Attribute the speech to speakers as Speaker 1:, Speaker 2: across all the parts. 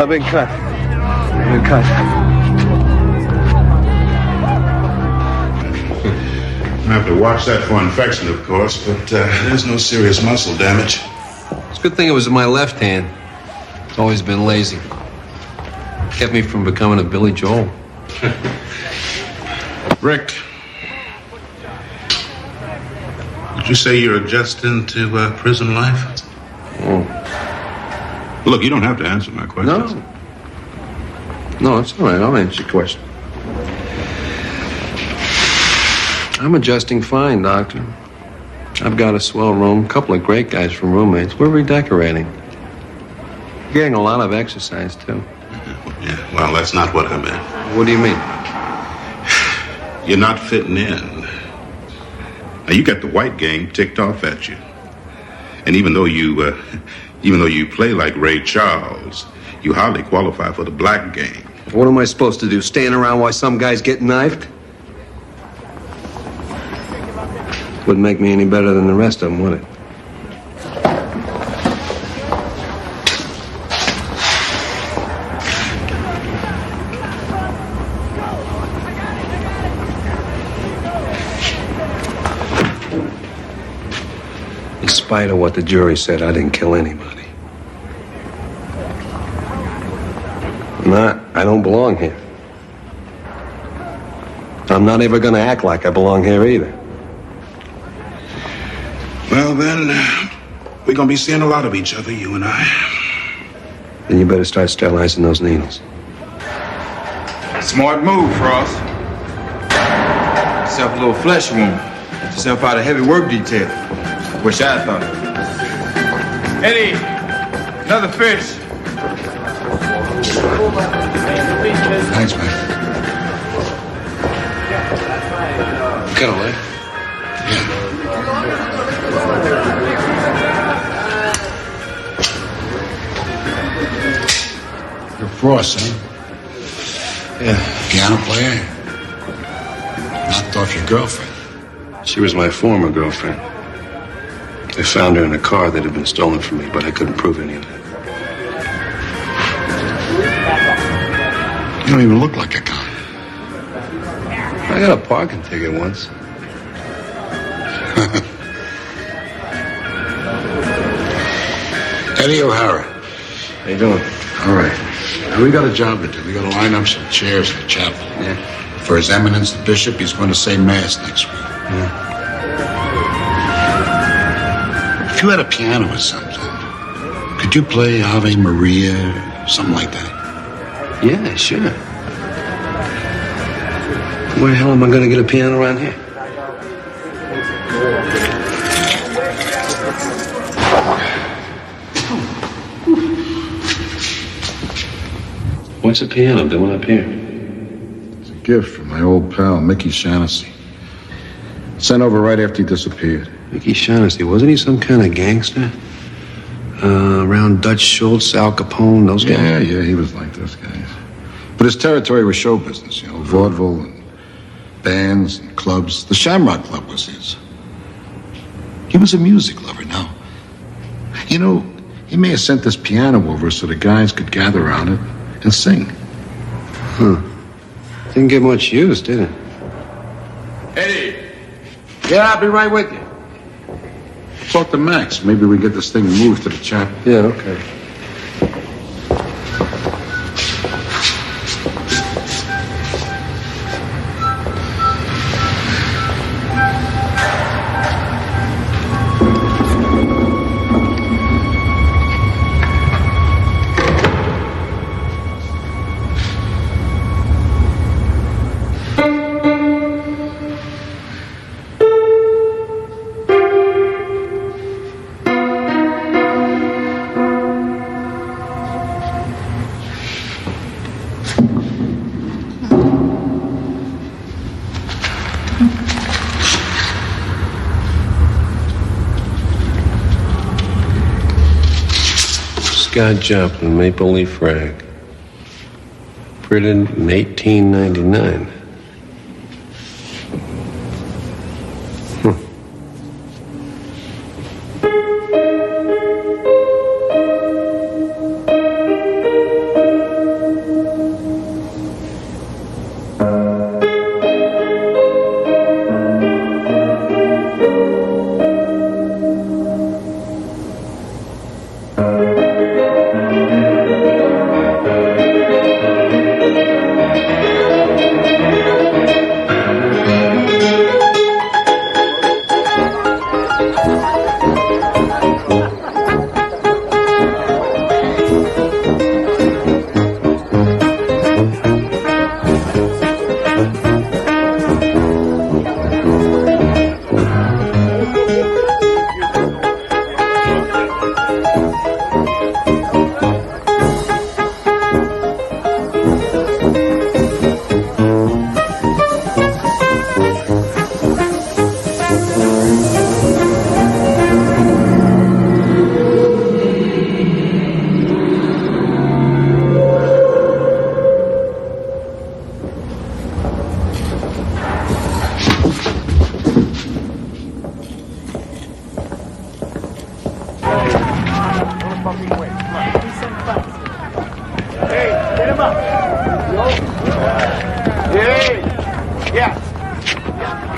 Speaker 1: I've been cut.
Speaker 2: I have to watch that for infection, of course, but there's no serious muscle damage.
Speaker 3: It's a good thing it was in my left hand. It's always been lazy. Kept me from becoming a Billy Joel.
Speaker 2: Rick, did you say you're adjusting to prison life?
Speaker 3: Oh.
Speaker 2: Look, you don't have to answer my question.
Speaker 3: No, it's all right. I'll answer your question. I'm adjusting fine, Doctor. I've got a swell room, a couple of great guys from roommates. We're redecorating. Getting a lot of exercise, too.
Speaker 2: Yeah, well, that's not what I meant.
Speaker 3: What do you mean?
Speaker 2: You're not fitting in. Now, you got the white gang ticked off at you. And even though you play like Ray Charles, you hardly qualify for the black gang.
Speaker 3: What am I supposed to do, stand around while some guys get knifed? Wouldn't make me any better than the rest of them, would it? In spite of what the jury said, I didn't kill anybody. I don't belong here. I'm not ever going to act like I belong here either.
Speaker 2: Well, then, we're going to be seeing a lot of each other, you and I.
Speaker 3: Then you better start sterilizing those needles.
Speaker 4: Smart move, Frost. Yourself a little flesh wound. Get yourself out of heavy work detail. Wish I thought. Eddie, another fish.
Speaker 2: Thanks, man.
Speaker 3: Got a leg?
Speaker 5: You're Frost, huh?
Speaker 3: Yeah.
Speaker 5: Piano player? Knocked off your girlfriend.
Speaker 3: She was my former girlfriend. I found her in a car that had been stolen from me, but I couldn't prove any of it.
Speaker 5: You don't even look like a con.
Speaker 3: I got a parking ticket once.
Speaker 5: Eddie O'Hara.
Speaker 3: How you doing?
Speaker 5: All right. Now, we got a job to do. We got to line up some chairs in the chapel.
Speaker 3: Yeah.
Speaker 5: For His Eminence the Bishop, he's going to say Mass next week.
Speaker 3: Yeah.
Speaker 5: If you had a piano or something, could you play Ave Maria, something like that?
Speaker 3: Yeah, sure. Where the hell am I going to get a piano around here? What's a piano doing up here?
Speaker 5: It's a gift from my old pal, Mickey Shaughnessy. Sent over right after he disappeared.
Speaker 3: Mickey Shaughnessy, wasn't he some kind of gangster? Around Dutch Schultz, Al Capone, those guys?
Speaker 5: Yeah, he was like those guys. But his territory was show business, vaudeville and bands and clubs. The Shamrock Club was his. He was a music lover now. He may have sent this piano over so the guys could gather around it and sing.
Speaker 3: Didn't get much use, did it?
Speaker 4: Eddie.
Speaker 5: Yeah, I'll be right with you. Talk to Max. Maybe we get this thing moved to the chapel.
Speaker 3: Yeah, okay. Scott Joplin, Maple Leaf Rag. Printed in 1899.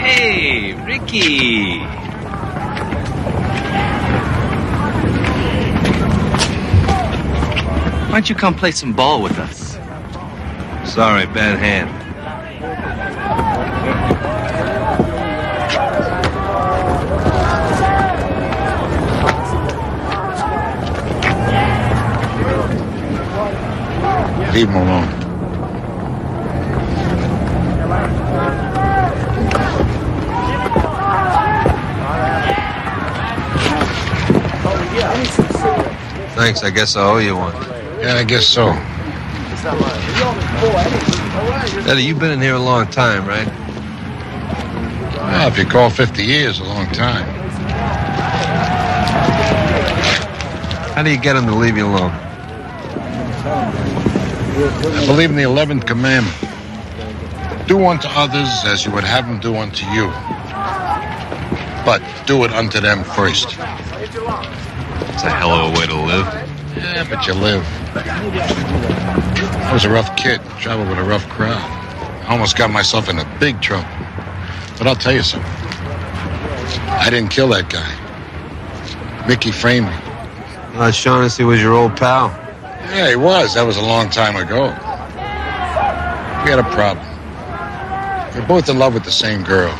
Speaker 3: Hey, Ricky. Why don't you come play some ball with us? Sorry, bad hand.
Speaker 5: Leave him alone.
Speaker 3: Thanks, I guess I owe you one.
Speaker 5: Yeah, I guess so.
Speaker 3: Eddie, you've been in here a long time, right?
Speaker 5: Well, if you call 50 years a long time.
Speaker 3: How do you get him to leave you alone?
Speaker 5: I believe in the 11th commandment. Do unto others as you would have them do unto you. But do it unto them first.
Speaker 3: It's a hell of a way to live.
Speaker 5: Yeah, but you live. I was a rough kid, traveled with a rough crowd. I almost got myself into big trouble. But I'll tell you something. I didn't kill that guy. Mickey framed me.
Speaker 3: Shaughnessy was your old pal.
Speaker 5: Yeah, he was. That was a long time ago. We had a problem. We were both in love with the same girl.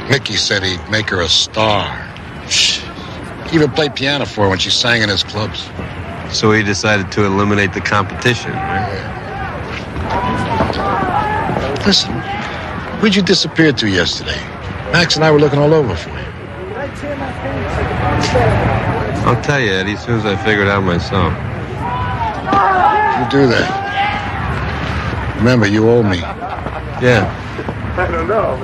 Speaker 5: Mickey said he'd make her a star. He even played piano for her when she sang in his clubs.
Speaker 3: So he decided to eliminate the competition, right?
Speaker 5: Listen, where'd you disappear to yesterday? Max and I were looking all over for you.
Speaker 3: I'll tell you, Eddie, as soon as I figure it out myself.
Speaker 5: You do that. Remember, you owe me.
Speaker 3: Yeah.
Speaker 1: I don't know.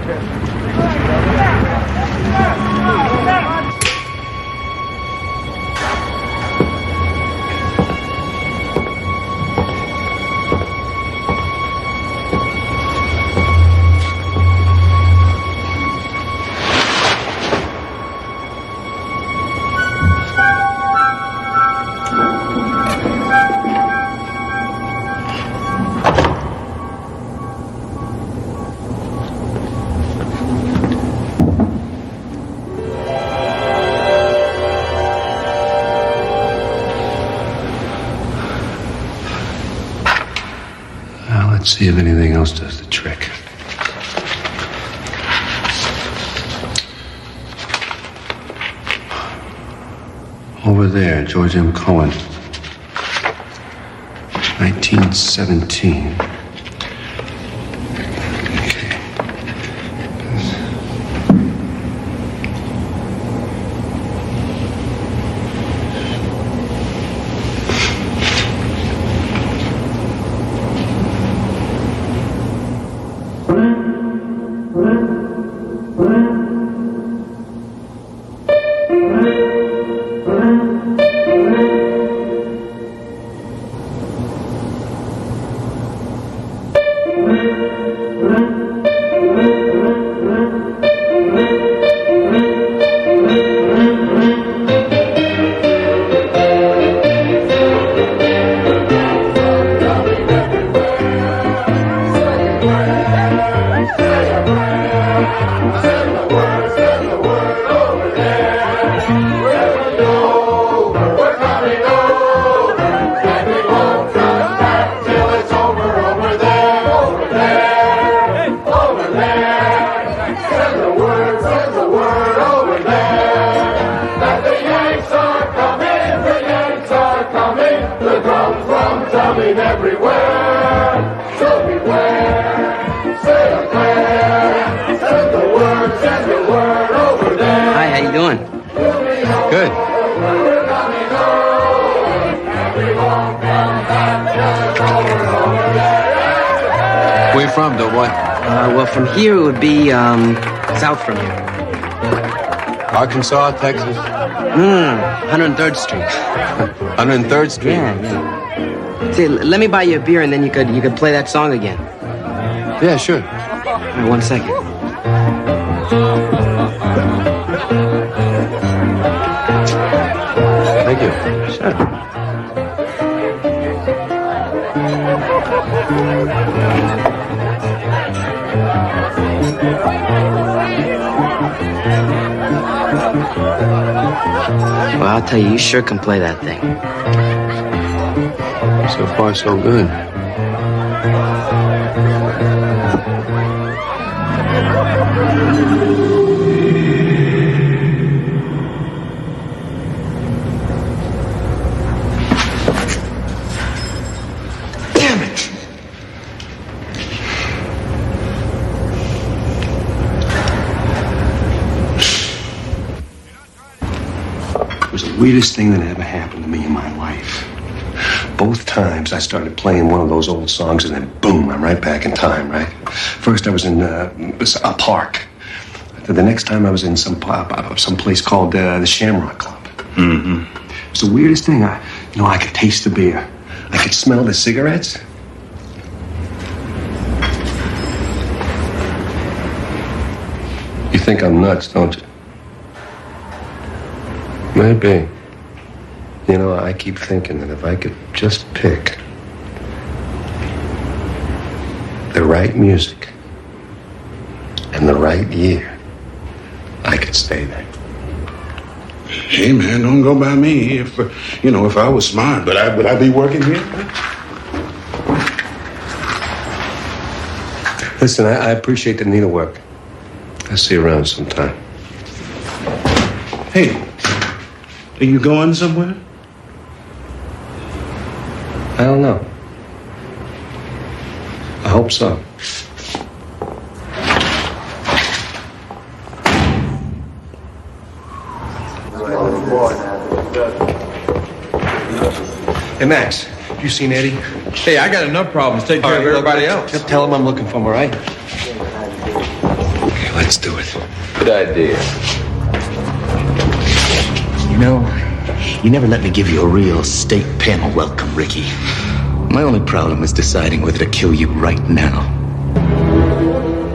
Speaker 3: Let's see if anything else does the trick. Over there, George M. Cohen. 1917.
Speaker 1: coming everywhere. So beware. Say a prayer. Send the word over there.
Speaker 6: Hi, how you doing?
Speaker 3: Good.
Speaker 1: We're coming home. And we won't come back just over there.
Speaker 3: Where you from, doughboy?
Speaker 6: Well, from here it would be, south from here.
Speaker 3: Arkansas, Texas?
Speaker 6: No, 103rd Street.
Speaker 3: 103rd Street?
Speaker 6: Yeah. See, let me buy you a beer and then you could play that song again.
Speaker 3: Yeah, sure.
Speaker 6: All right, 1 second.
Speaker 3: Thank you. Sure.
Speaker 6: Well, I'll tell you, you sure can play that thing.
Speaker 3: So far, so good.
Speaker 5: Damn it!
Speaker 3: It was the weirdest thing that ever happened to me in my life. Both times I started playing one of those old songs and then boom, I'm right back in time, right? First I was in a park. The next time I was in some place called the Shamrock Club.
Speaker 2: Mm-hmm.
Speaker 3: It was the weirdest thing. I could taste the beer. I could smell the cigarettes. You think I'm nuts, don't you? Maybe. You know, I keep thinking that if I could just pick the right music and the right year, I could stay there.
Speaker 2: Hey, man, don't go by me. If I was smart, would I be working here?
Speaker 3: Listen, I appreciate the needlework. I'll see you around sometime.
Speaker 2: Hey, are you going somewhere?
Speaker 3: I don't know. I hope so. Hey, Max, have you seen Eddie?
Speaker 4: Hey, I got enough problems taking care of everybody else.
Speaker 3: Just tell him I'm looking for him, all right? Okay, let's do it.
Speaker 4: Good idea.
Speaker 7: You know, you never let me give you a real state panel welcome, Ricky. My only problem is deciding whether to kill you right now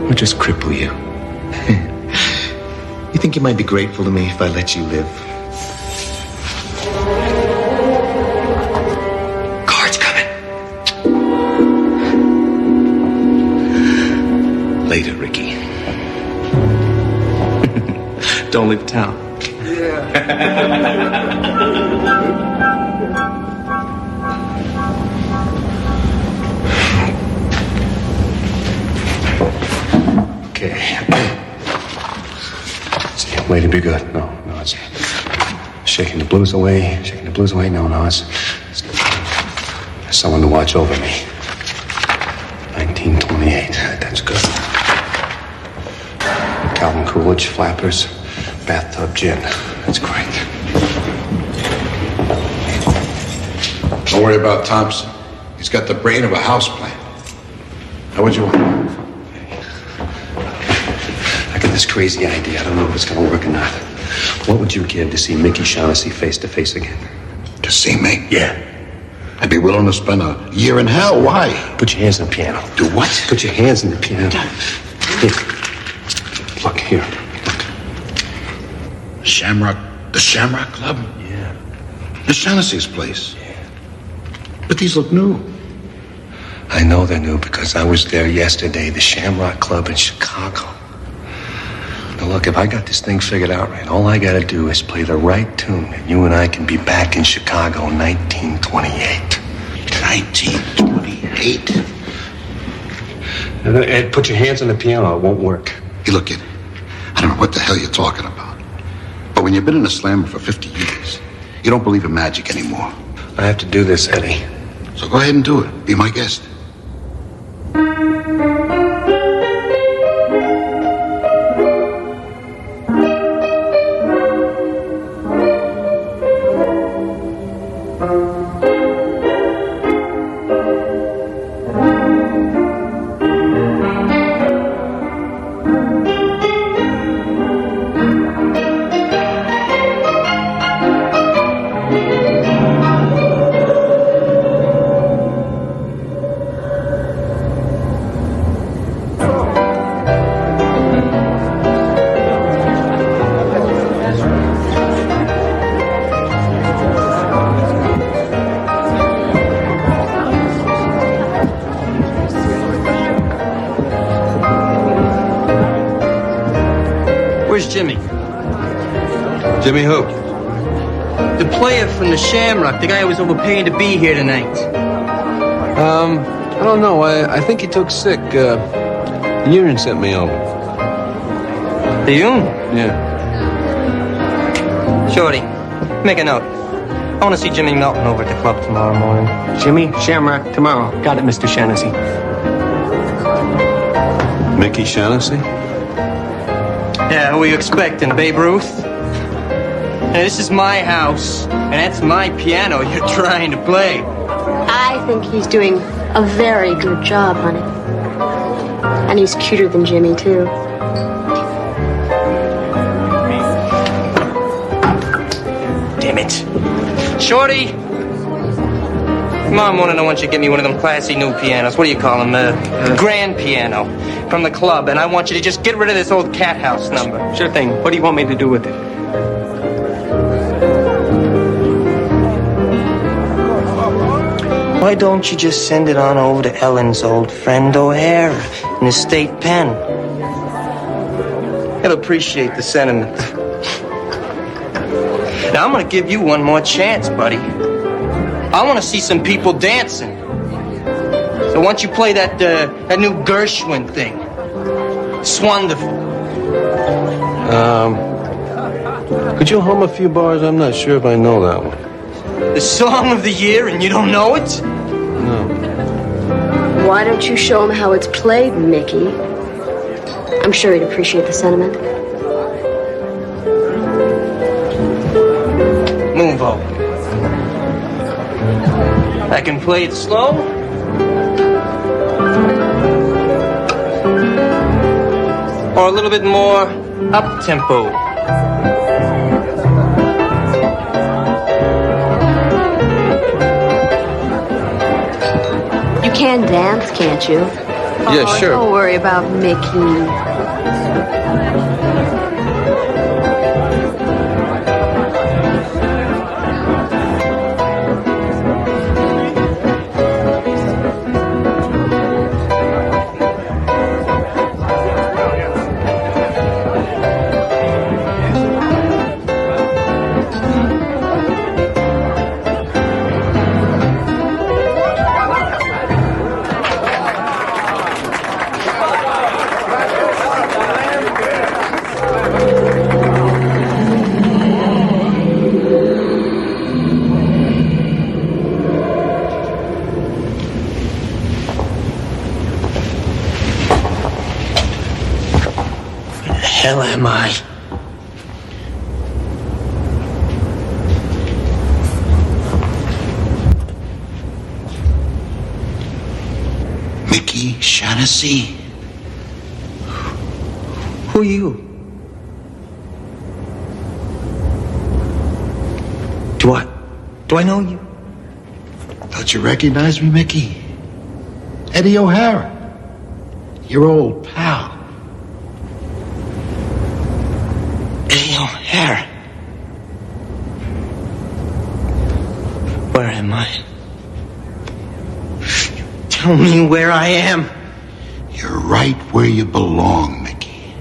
Speaker 7: or just cripple you. You think you might be grateful to me if I let you live? Car's coming. Later, Ricky. Don't leave town.
Speaker 3: Okay. See, lady, be good. No, it's shaking the blues away. Shaking the blues away. No, it's someone to watch over me. 1928. That's good. Calvin Coolidge, Flappers, bathtub gin. That's great.
Speaker 5: Don't worry about Thompson. He's got the brain of a houseplant. How would you want?
Speaker 3: I got this crazy idea. I don't know if it's going to work or not. What would you give to see Mickey Shaughnessy face to face again?
Speaker 5: To see me?
Speaker 3: Yeah.
Speaker 5: I'd be willing to spend a year in hell. Why?
Speaker 3: Put your hands on the piano.
Speaker 5: Do what?
Speaker 3: Put your hands on the piano. Here. Look, here.
Speaker 5: The Shamrock Club?
Speaker 3: Yeah.
Speaker 5: The Shaughnessy's place. Yeah. But these look new.
Speaker 3: I know they're new because I was there yesterday, the Shamrock Club in Chicago. Now look, if I got this thing figured out right, all I gotta do is play the right tune, and you and I can be back in Chicago in 1928.
Speaker 5: 1928?
Speaker 3: Ed, put your hands on the piano, it won't work.
Speaker 5: Hey, look, kid, I don't know what the hell you're talking about. But when you've been in a slammer for 50 years, you don't believe in magic anymore.
Speaker 3: I have to do this, Eddie.
Speaker 5: So go ahead and do it. Be my guest.
Speaker 6: Where's Jimmy?
Speaker 4: Jimmy who?
Speaker 6: The player from the Shamrock, the guy who was overpaying to be here tonight.
Speaker 3: I don't know. I think he took sick. The union sent me over.
Speaker 6: The union?
Speaker 3: Yeah.
Speaker 6: Shorty, make a note. I want to see Jimmy Melton over at the club tomorrow morning.
Speaker 3: Jimmy, Shamrock, tomorrow. Got it, Mr. Shaughnessy. Mickey Shaughnessy?
Speaker 6: Yeah, who are you expecting, Babe Ruth? Hey, this is my house, and that's my piano you're trying to play.
Speaker 8: I think he's doing a very good job, honey. And he's cuter than Jimmy, too.
Speaker 6: Damn it. Shorty! Tomorrow morning I want you to get me one of them classy new pianos. What do you call them? Grand piano. From the club. And I want you to just get rid of this old cat house number.
Speaker 3: Sure thing. What do you want me to do with it?
Speaker 6: Why don't you just send it on over to Ellen's old friend O'Hara in the state pen? He'll appreciate the sentiment. Now, I'm gonna give you one more chance, buddy. I want to see some people dancing. So why don't you play that new Gershwin thing? It's wonderful.
Speaker 3: Could you hum a few bars? I'm not sure if I know that one.
Speaker 6: The song of the year and you don't know it?
Speaker 3: No.
Speaker 8: Why don't you show him how it's played, Mickey? I'm sure he'd appreciate the sentiment.
Speaker 6: Move over. I can play it slow. Or a little bit more up-tempo.
Speaker 8: You can dance, can't you?
Speaker 3: Yeah, sure.
Speaker 8: Don't worry about Mickey.
Speaker 6: Hell am I?
Speaker 5: Mickey Shaughnessy?
Speaker 6: Who are you? Do I know you?
Speaker 5: Don't you recognize me, Mickey? Eddie O'Hara. Your old pal.
Speaker 6: Eddie O'Hara. Where am I? Tell me where I am.
Speaker 5: You're right where you belong, Mickey.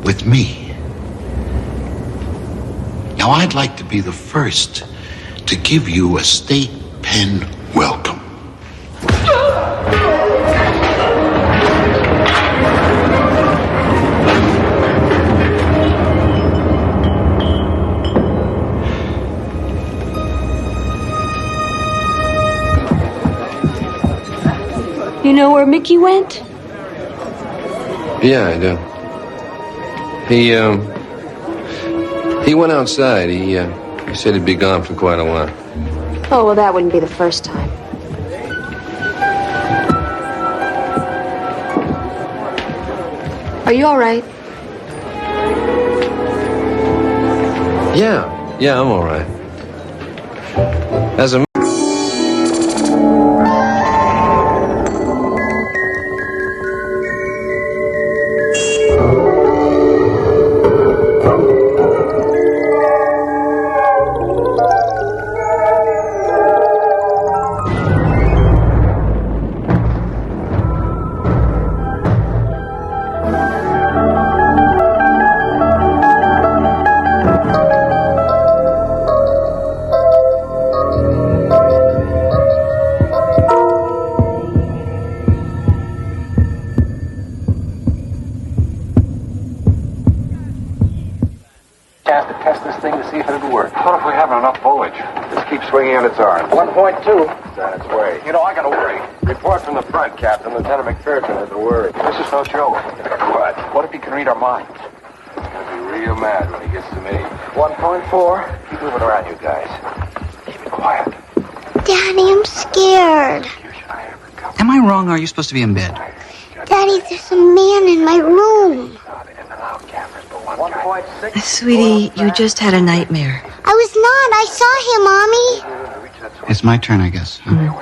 Speaker 5: With me. Now, I'd like to be the first to give you a state pen welcome.
Speaker 8: You know where Mickey went?
Speaker 3: Yeah, I do. He went outside. He said he'd be gone for quite a while.
Speaker 8: Oh, well, that wouldn't be the first time. Are you all right?
Speaker 3: Yeah, I'm all right. As a
Speaker 9: To test this thing to see if it'll work. What if we haven't enough foliage? Just keep swinging on its arm. 1.2. It's on its way. You know, I gotta worry. Report from the front, Captain. Lieutenant McPherson has a worry. This is no joke. What? What if he can read our minds? He's gonna be real mad when he gets to me. 1.4. Keep moving around, you guys. Keep it quiet.
Speaker 10: Daddy, I'm scared.
Speaker 11: Am I wrong, or are you supposed to be in bed?
Speaker 10: Daddy, there's a man in my room.
Speaker 9: 1.6.
Speaker 12: Sweetie, you just had a nightmare.
Speaker 10: I was not. I saw him, Mommy.
Speaker 11: It's my turn, I guess. Huh?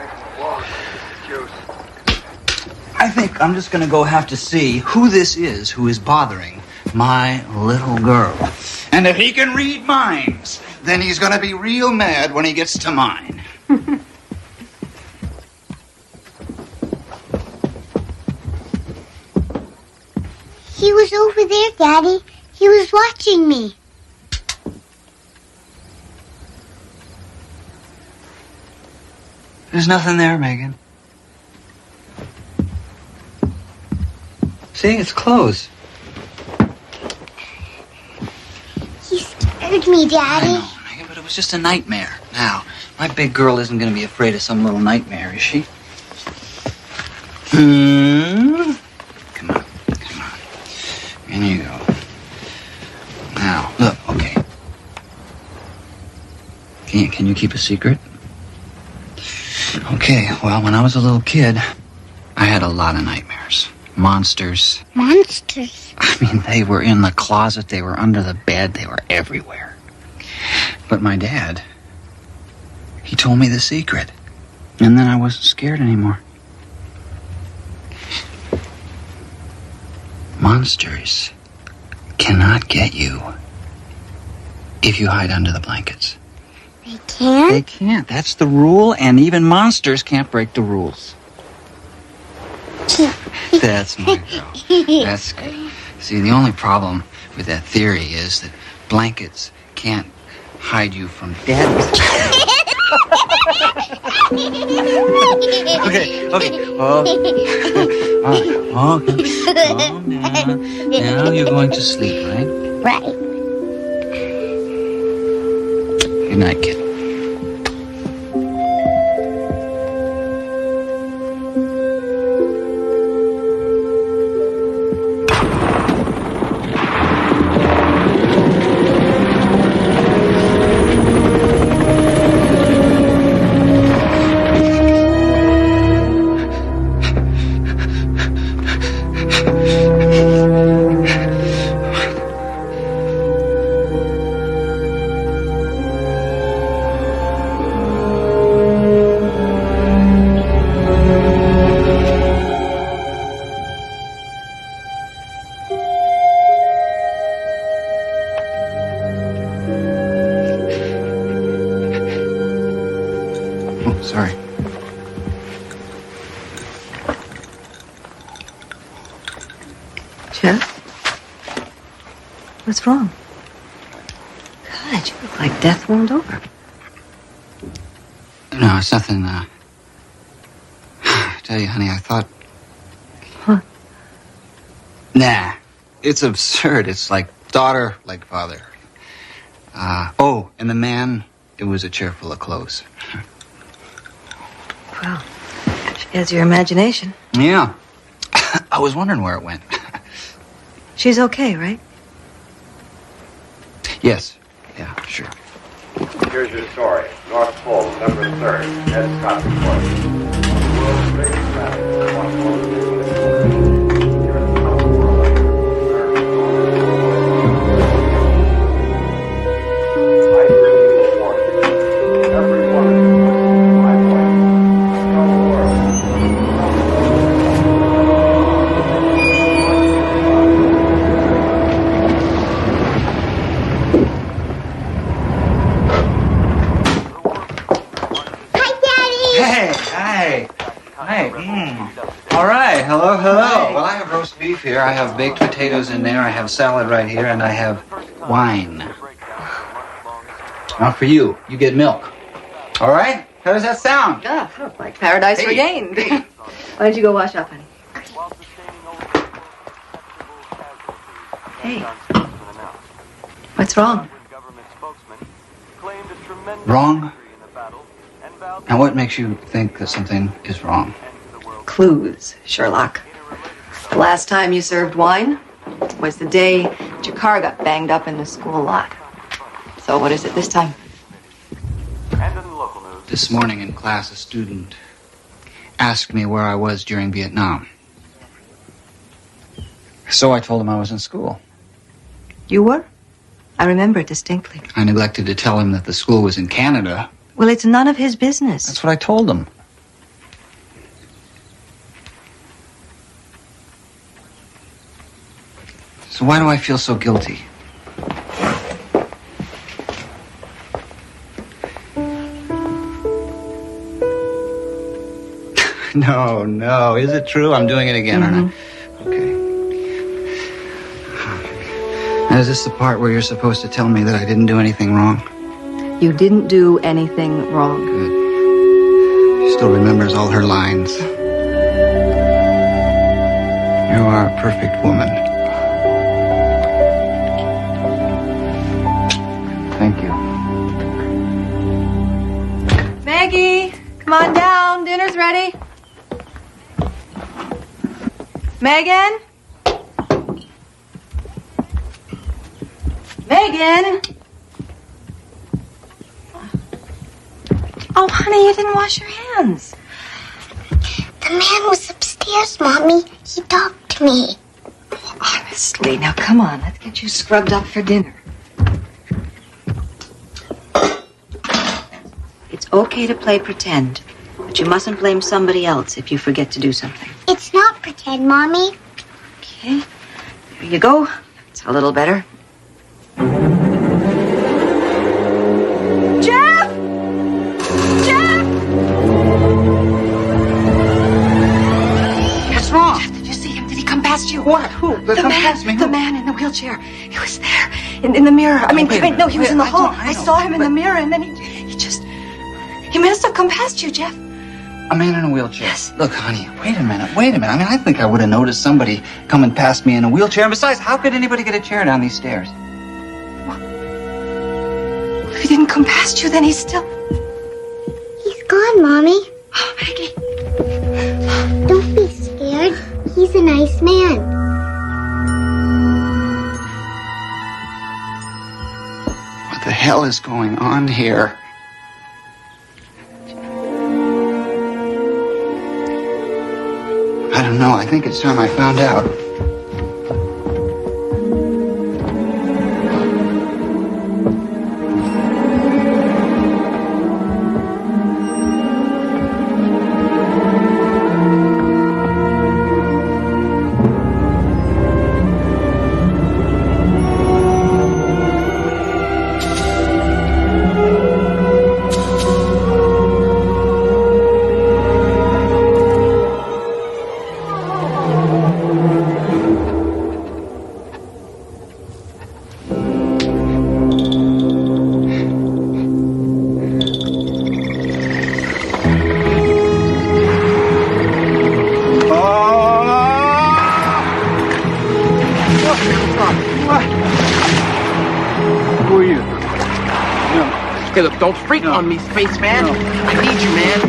Speaker 11: I think I'm just going to go have to see who this is who is bothering my little girl. And if he can read minds, then he's going to be real mad when he gets to mine.
Speaker 10: He was over there, Daddy. He was watching me.
Speaker 11: There's nothing there, Megan. See, it's closed.
Speaker 10: He scared me, Daddy.
Speaker 11: I know, Megan, but it was just a nightmare. Now, my big girl isn't going to be afraid of some little nightmare, is she? Come on. In you go. Now, look, okay. Can you keep a secret? Okay, well, when I was a little kid, I had a lot of nightmares. Monsters.
Speaker 10: Monsters?
Speaker 11: I mean, they were in the closet, they were under the bed, they were everywhere. But my dad, he told me the secret. And then I wasn't scared anymore. Monsters cannot get you if you hide under the blankets.
Speaker 10: They can't?
Speaker 11: They can't. That's the rule, and even monsters can't break the rules. That's my girl. That's good. See, the only problem with that theory is that blankets can't hide you from dead. Okay. Oh. All right. Okay. Calm down. Now you're going to sleep, right?
Speaker 10: Right.
Speaker 11: Good night, kid. Sorry.
Speaker 12: Jeff? What's wrong? God, you look like death rolled over.
Speaker 11: No, it's nothing, I tell you, honey, I thought...
Speaker 12: What?
Speaker 11: Nah, it's absurd. It's like daughter, like father. And the man, it was a chair full of clothes.
Speaker 12: Well, Has your imagination.
Speaker 11: Yeah. I was wondering where it went.
Speaker 12: She's okay, right?
Speaker 11: Yes. Yeah, sure.
Speaker 9: Here's your story. North Pole, November 3rd. Ed Scott reporting. World's greatest battle. One of the here in the South World. I bring you a warning. Every one of you, my voice, tell the world.
Speaker 11: Hey, hi. Hi. All right. Hello, hello. Well, I have roast beef here. I have baked potatoes in there. I have salad right here, and I have wine. Now for you, you get milk. All right? How does that sound?
Speaker 12: Oh, like paradise regained. Why don't you go wash up, honey? Hey. What's wrong?
Speaker 11: Wrong? Now, what makes you think that something is wrong?
Speaker 12: Clues, Sherlock. The last time you served wine was the day that your car got banged up in the school lot. So what is it this time?
Speaker 11: This morning in class, a student asked me where I was during Vietnam. So I told him I was in school.
Speaker 12: You were? I remember it distinctly.
Speaker 11: I neglected to tell him that the school was in Canada.
Speaker 12: Well, it's none of his business.
Speaker 11: That's what I told him. So why do I feel so guilty? No. Is it true? I'm doing it again, aren't I? Okay. Now, is this the part where you're supposed to tell me that I didn't do anything wrong?
Speaker 12: You didn't do anything wrong.
Speaker 11: Good. She still remembers all her lines. You are a perfect woman. Thank you.
Speaker 12: Maggie, come on down. Dinner's ready. Megan? Megan? Oh, honey, you didn't wash your hands.
Speaker 10: The man was upstairs, Mommy. He talked to me.
Speaker 12: Honestly, now come on. Let's get you scrubbed up for dinner. It's okay to play pretend, but you mustn't blame somebody else if you forget to do something.
Speaker 10: It's not pretend, Mommy.
Speaker 12: Okay, here you go. It's a little better. Jeff! Jeff!
Speaker 11: What's wrong?
Speaker 12: Jeff, did you see him? Did he come past you?
Speaker 11: What? Who? Come past me? Who?
Speaker 12: The man in the wheelchair. He was there, in the mirror. No, he was in the hall. I saw him in the mirror, and then he must have come past you, Jeff.
Speaker 11: A man in a wheelchair?
Speaker 12: Yes.
Speaker 11: Look, honey, wait a minute. I mean, I think I would have noticed somebody coming past me in a wheelchair. And besides, how could anybody get a chair down these stairs?
Speaker 12: Well, if he didn't come past you, then he's still...
Speaker 10: He's gone, Mommy.
Speaker 12: Oh, Maggie.
Speaker 10: Don't be scared. He's a nice man.
Speaker 11: What the hell is going on here? I don't know. I think it's time I found out.
Speaker 6: Hey, look, don't freak on me, spaceman. I need you, man.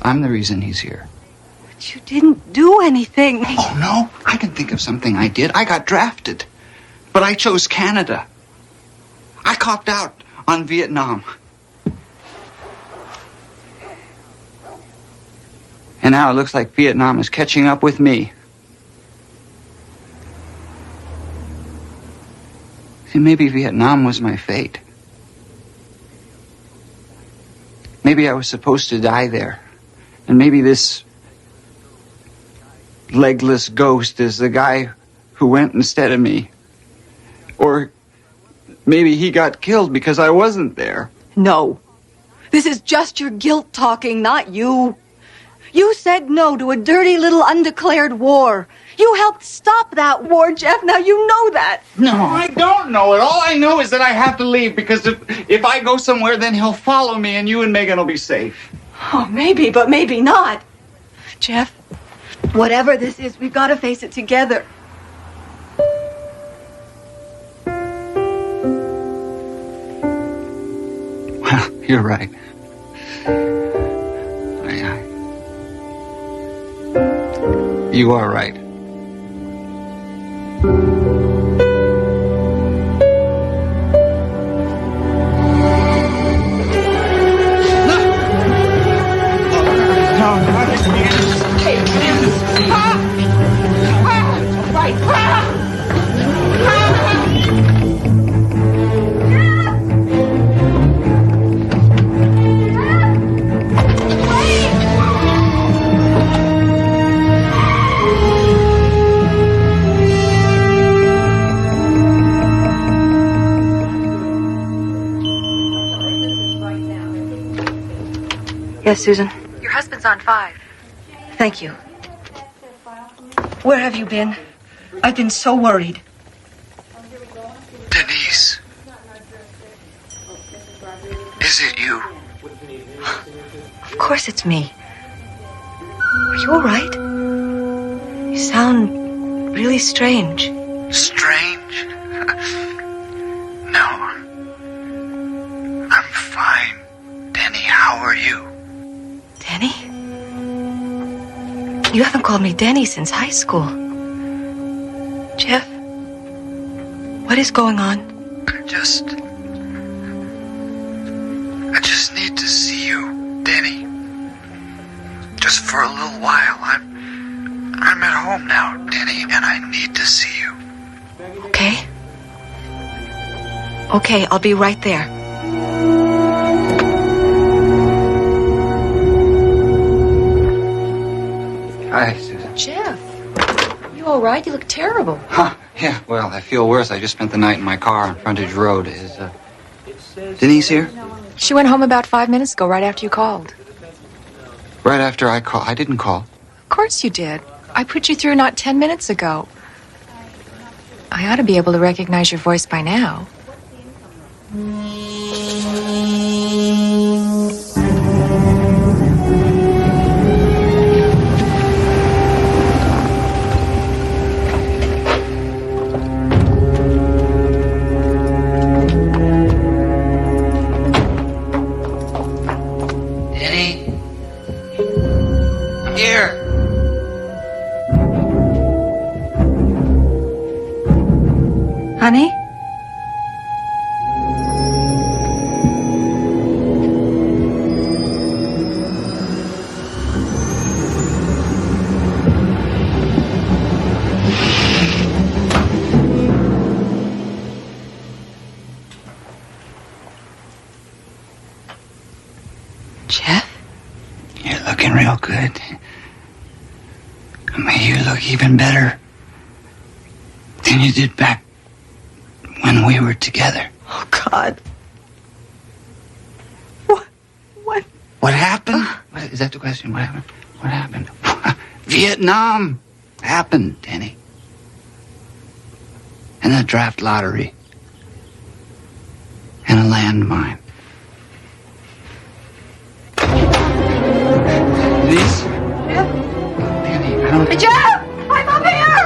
Speaker 11: I'm the reason he's here.
Speaker 12: But you didn't do anything.
Speaker 11: Oh, no. I can think of something I did. I got drafted. But I chose Canada. I copped out on Vietnam. And now it looks like Vietnam is catching up with me. See, maybe Vietnam was my fate. Maybe I was supposed to die there. And maybe this legless ghost is the guy who went instead of me. Or maybe he got killed because I wasn't there.
Speaker 12: No. This is just your guilt talking, not you. You said no to a dirty little undeclared war. You helped stop that war, Jeff. Now you know that.
Speaker 11: No, I don't know it. All I know is that I have to leave because if I go somewhere, then he'll follow me and you and Megan will be safe.
Speaker 12: Oh, maybe, but maybe not. Jeff, whatever this is, we've got to face it together.
Speaker 11: Well, you're right. You are right.
Speaker 12: Yes, Susan?
Speaker 13: Your husband's on 5.
Speaker 12: Thank you. Where have you been? I've been so worried.
Speaker 11: Denise. Is it you?
Speaker 12: Of course it's me. Are you all right? You sound really strange.
Speaker 11: Strange? No. I'm fine. Denny, how are you?
Speaker 12: Denny? You haven't called me Denny since high school. Jeff? What is going on?
Speaker 11: I just need to see you, Denny. Just for a little while. I'm at home now, Denny, and I need to see you.
Speaker 12: Okay. Okay, I'll be right there.
Speaker 11: Hi, Susan.
Speaker 13: Jeff, you all right? You look terrible.
Speaker 11: Huh, yeah, well, I feel worse. I just spent the night in my car on Frontage Road. Is Denise here?
Speaker 13: She went home about 5 minutes ago, right after you called.
Speaker 11: Right after I called. I didn't call.
Speaker 13: Of course you did. I put you through not 10 minutes ago. I ought to be able to recognize your voice by now.
Speaker 12: Honey? Jeff?
Speaker 11: You're looking real good. I mean, you look even better than you did back when we were together.
Speaker 12: Oh, God. What
Speaker 11: happened? Is that the question? What happened? What happened? Vietnam happened, Denny. And the draft lottery. And a landmine. Denise?
Speaker 12: Jeff?
Speaker 11: Denny, I don't...
Speaker 12: Jeff! I'm up here!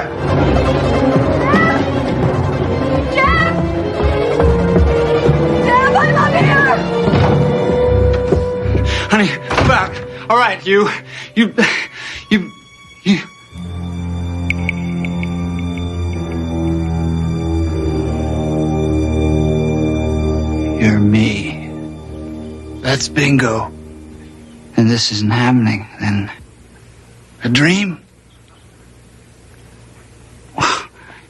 Speaker 12: Jeff! Jeff, I'm up here!
Speaker 11: Honey, back. All right, you. You. You're me. That's bingo. And this isn't happening. Then a dream?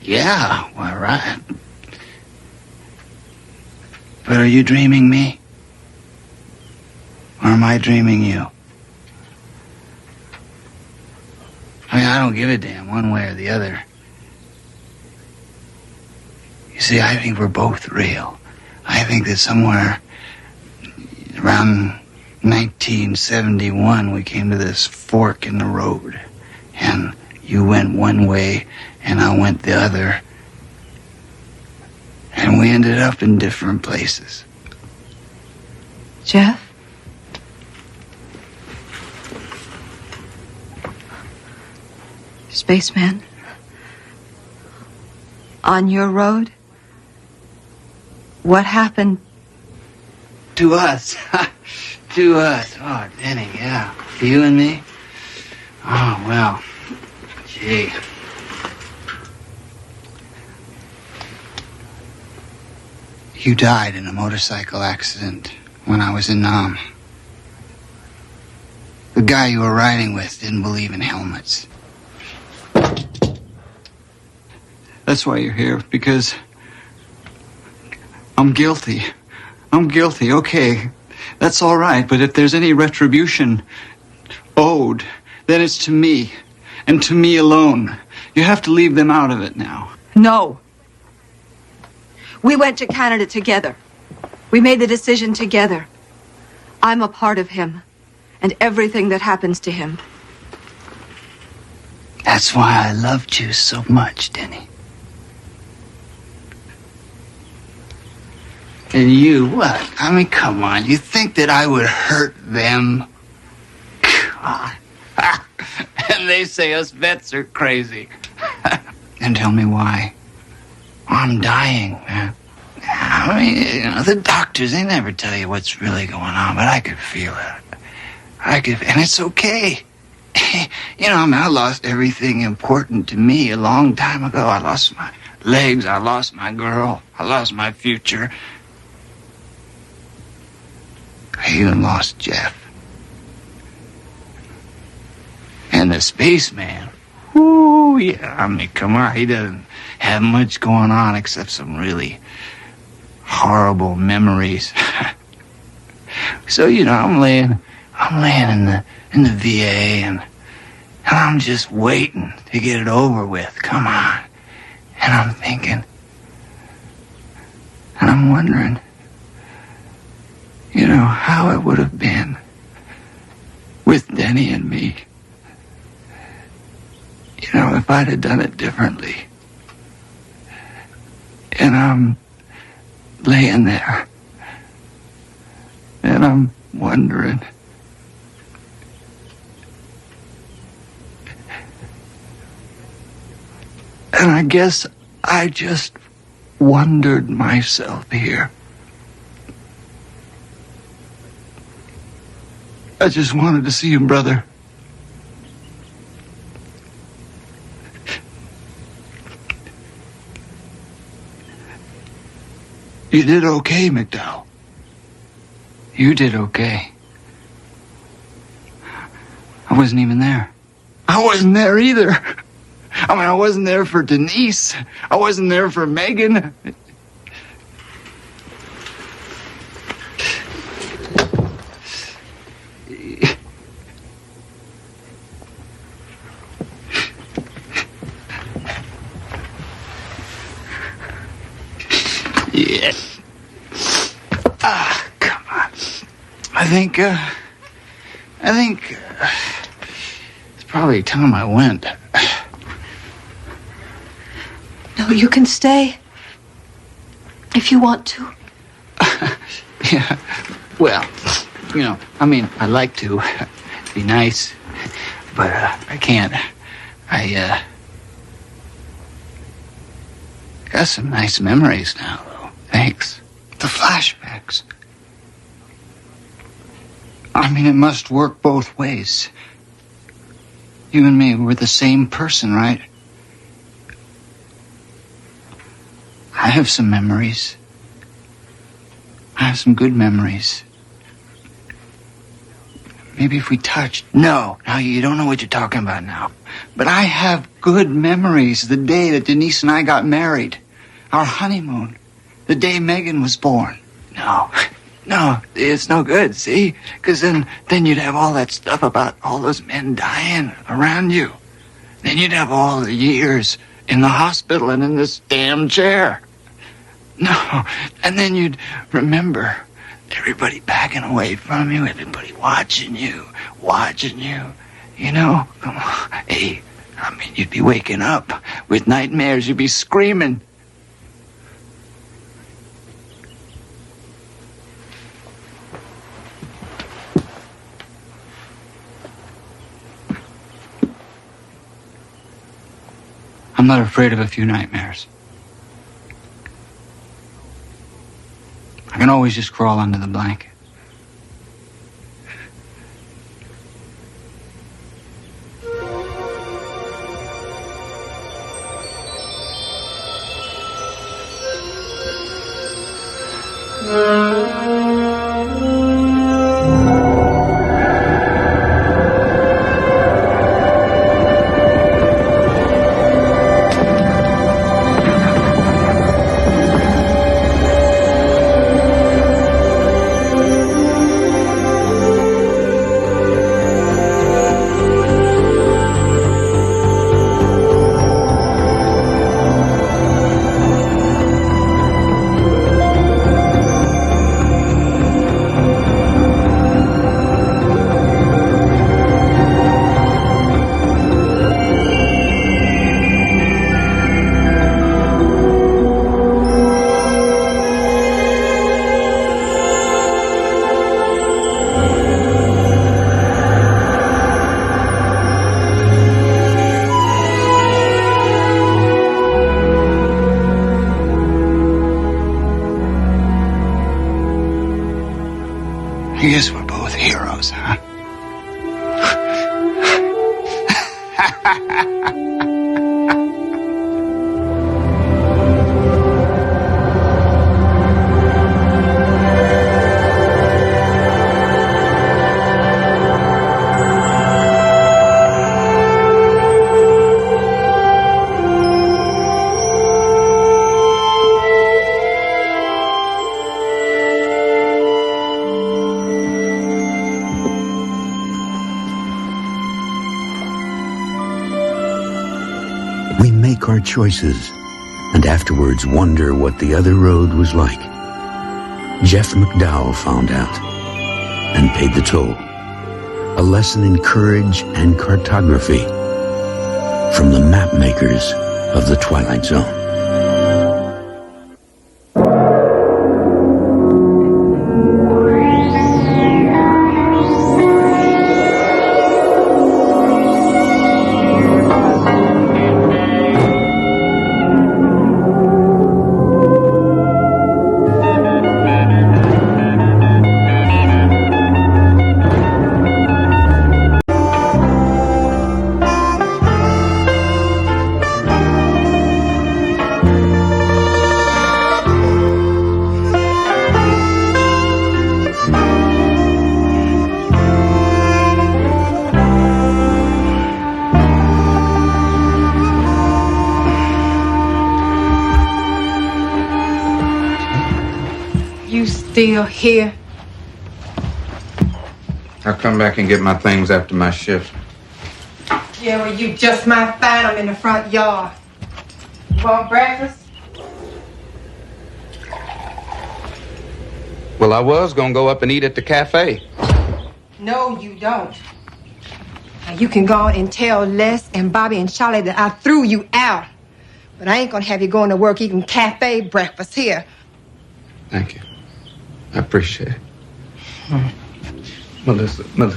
Speaker 11: Yeah, well, right. But are you dreaming me? Or am I dreaming you? I mean, I don't give a damn one way or the other. You see, I think we're both real. I think that somewhere around 1971 we came to this fork in the road. And you went one way and I went the other. And we ended up in different places.
Speaker 12: Jeff? Spaceman? On your road? What happened?
Speaker 11: To us. To us. Oh, Denny, yeah. You and me? Oh, well. Gee. You died in a motorcycle accident when I was in Nam. The guy you were riding with didn't believe in helmets. That's why you're here, because I'm guilty. I'm guilty, okay. That's all right, but if there's any retribution owed, then it's to me, and to me alone. You have to leave them out of it now.
Speaker 12: No. We went to Canada together. We made the decision together. I'm a part of him, and everything that happens to him.
Speaker 11: That's why I loved you so much, Denny. And you, what? I mean, come on. You think that I would hurt them? God. And they say us vets are crazy. And tell me why. I'm dying, man. I mean, you know, the doctors, they never tell you what's really going on, but I could feel it. And it's okay. You know, I mean, I lost everything important to me a long time ago. I lost my legs, I lost my girl, I lost my future. I even lost Jeff. And the spaceman. Ooh, yeah, I mean, come on, he doesn't have much going on except some really horrible memories. So, you know, I'm laying in the VA and I'm just waiting to get it over with. Come on. And I'm thinking, and I'm wondering, you know, how it would have been with Denny and me. You know, if I'd have done it differently. And I'm laying there. And I'm wondering. And I guess I just wondered myself here. I just wanted to see him, brother. You did okay, McDowell. You did okay. I wasn't even there. I wasn't there either. I mean, I wasn't there for Denise. I wasn't there for Megan. Yeah. Come on. I think it's probably time I went.
Speaker 12: No, you can stay. If you want to.
Speaker 11: Yeah. Well, you know, I mean, I'd like to. It'd be nice. But I can't. I got some nice memories now, though. Thanks. The flashbacks. I mean, it must work both ways. You and me, we're the same person, right? I have some memories. I have some good memories. Maybe if we touched. No, you don't know what you're talking about now. But I have good memories. The day that Denise and I got married. Our honeymoon. The day Megan was born. No, it's no good, see? Because then you'd have all that stuff about all those men dying around you. Then you'd have all the years in the hospital and in this damn chair. No, and then you'd remember everybody backing away from you, everybody watching you, you know? Come on. Hey, I mean, you'd be waking up with nightmares, you'd be screaming. I'm not afraid of a few nightmares. I can always just crawl under the blanket. I guess we're both heroes, huh?
Speaker 14: We make our choices, and afterwards wonder what the other road was like. Jeff McDowell found out, and paid the toll. A lesson in courage and cartography from the map makers of the Twilight Zone.
Speaker 15: Still here?
Speaker 4: I'll come back and get my things after my shift.
Speaker 15: Yeah, well, you just might find them in the front yard. You want breakfast?
Speaker 4: Well, I was gonna go up and eat at the cafe.
Speaker 15: No, you don't. Now, you can go on and tell Les and Bobby and Charlie that I threw you out. But I ain't gonna have you going to work eating cafe breakfast here.
Speaker 4: Thank you. I appreciate it. Melissa, look,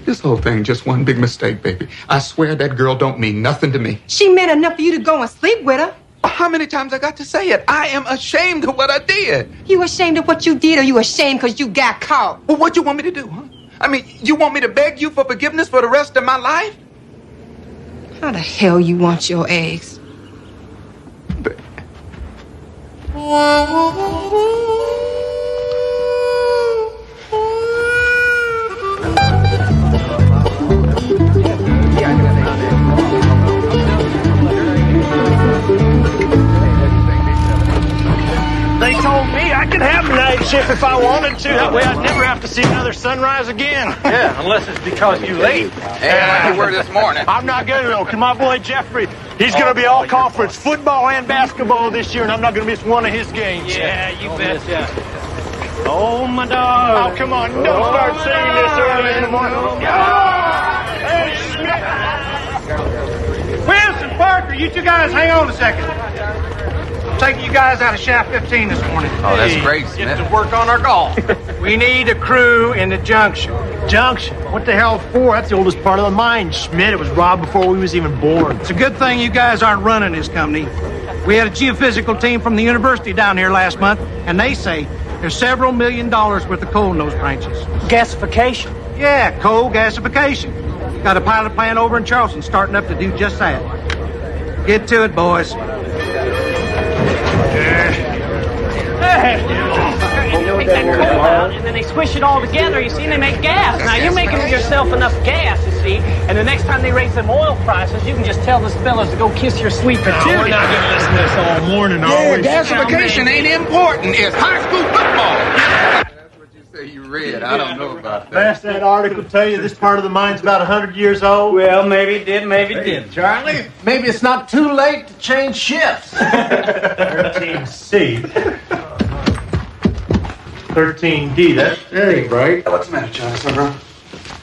Speaker 4: this whole thing just one big mistake, baby. I swear that girl don't mean nothing to me.
Speaker 15: She meant enough for you to go and sleep with her.
Speaker 4: How many times I got to say it? I am ashamed of what I did.
Speaker 15: You ashamed of what you did, or you ashamed because you got caught?
Speaker 4: Well, what you want me to do, huh? I mean, you want me to beg you for forgiveness for the rest of my life?
Speaker 15: How the hell you want your eggs?
Speaker 16: They told me I could have a night shift if I wanted to. That way I'd never have to see another sunrise again. Yeah, unless it's because you late.
Speaker 4: Yeah, you were this morning.
Speaker 16: I'm not going to, though, because my boy Jeffrey, he's going to be all conference football and basketball this year, and I'm not going to miss one of his games. Yeah, you bet. Oh, my dog. Oh, come on. Don't start singing this early in the morning. Hey, Schmidt. Wilson, Parker, you two guys hang on a second. Taking you guys out of shaft 15 this morning.
Speaker 4: Oh, that's great, Smith.
Speaker 16: Get to work on our golf. We need a crew in the junction. Junction? What the hell for? That's the oldest part of the mine, Schmidt. It was robbed before we was even born. It's a good thing you guys aren't running this company. We had a geophysical team from the university down here last month, and they say there's several $1 million worth of coal in those branches. Gasification? Yeah, coal gasification. Got a pilot plant over in Charleston starting up to do just that. Get to it, boys.
Speaker 17: Take that coal out, and then they squish it all together, you see, and they make gas. Now, you're making yourself enough gas, you see, and the next time they raise them oil prices, you can just tell those fellas to go kiss your sweet patootie.
Speaker 16: We're not going to listen to this all morning,
Speaker 4: Yeah, gasification ain't important. It's high school football. That's what you say you read. I don't know about that.
Speaker 16: Last that article tell you this part of the mine's about 100 years old? Well, maybe it did, maybe it didn't.
Speaker 18: Charlie, maybe it's not too late to change shifts.
Speaker 16: 13C. 13D, that ain't right.
Speaker 18: What's the matter, Charlie? Bro?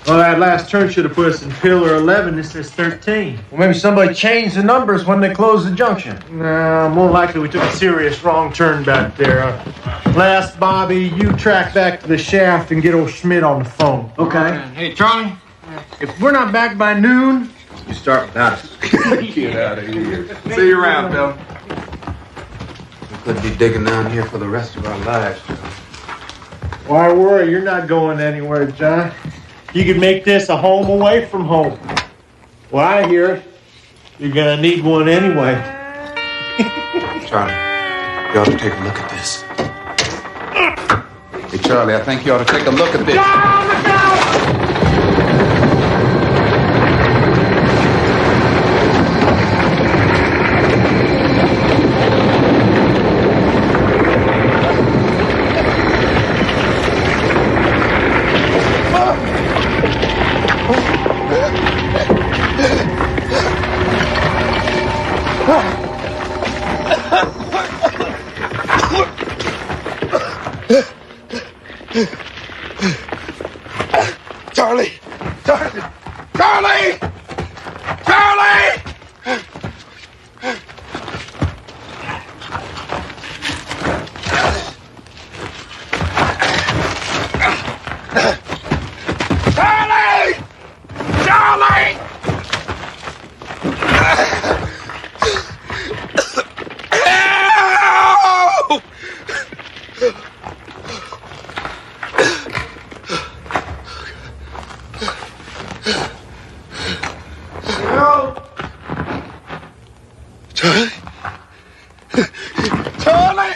Speaker 16: Well, that last turn should have put us in pillar 11. This says 13.
Speaker 18: Well, maybe somebody changed the numbers when they closed the junction.
Speaker 16: No, more likely we took a serious wrong turn back there. Last, Bobby, you track back to the shaft and get old Schmidt on the phone.
Speaker 18: Okay.
Speaker 16: Hey, Charlie, if we're not back by noon,
Speaker 18: You start without us.
Speaker 4: Get out of here. See you around, Bill.
Speaker 18: We could be digging down here for the rest of our lives, Joe.
Speaker 16: why worry? You're not going anywhere, John. You could make this a home away from home. Well, I hear you're gonna need one anyway.
Speaker 18: Charlie, you ought to take a look at this.
Speaker 4: Hey, Charlie, I think you ought to take a look at this.
Speaker 18: Charlie! Charlie! Charlie! Charlie! Charlie! Charlie! Help! Charlie? Charlie!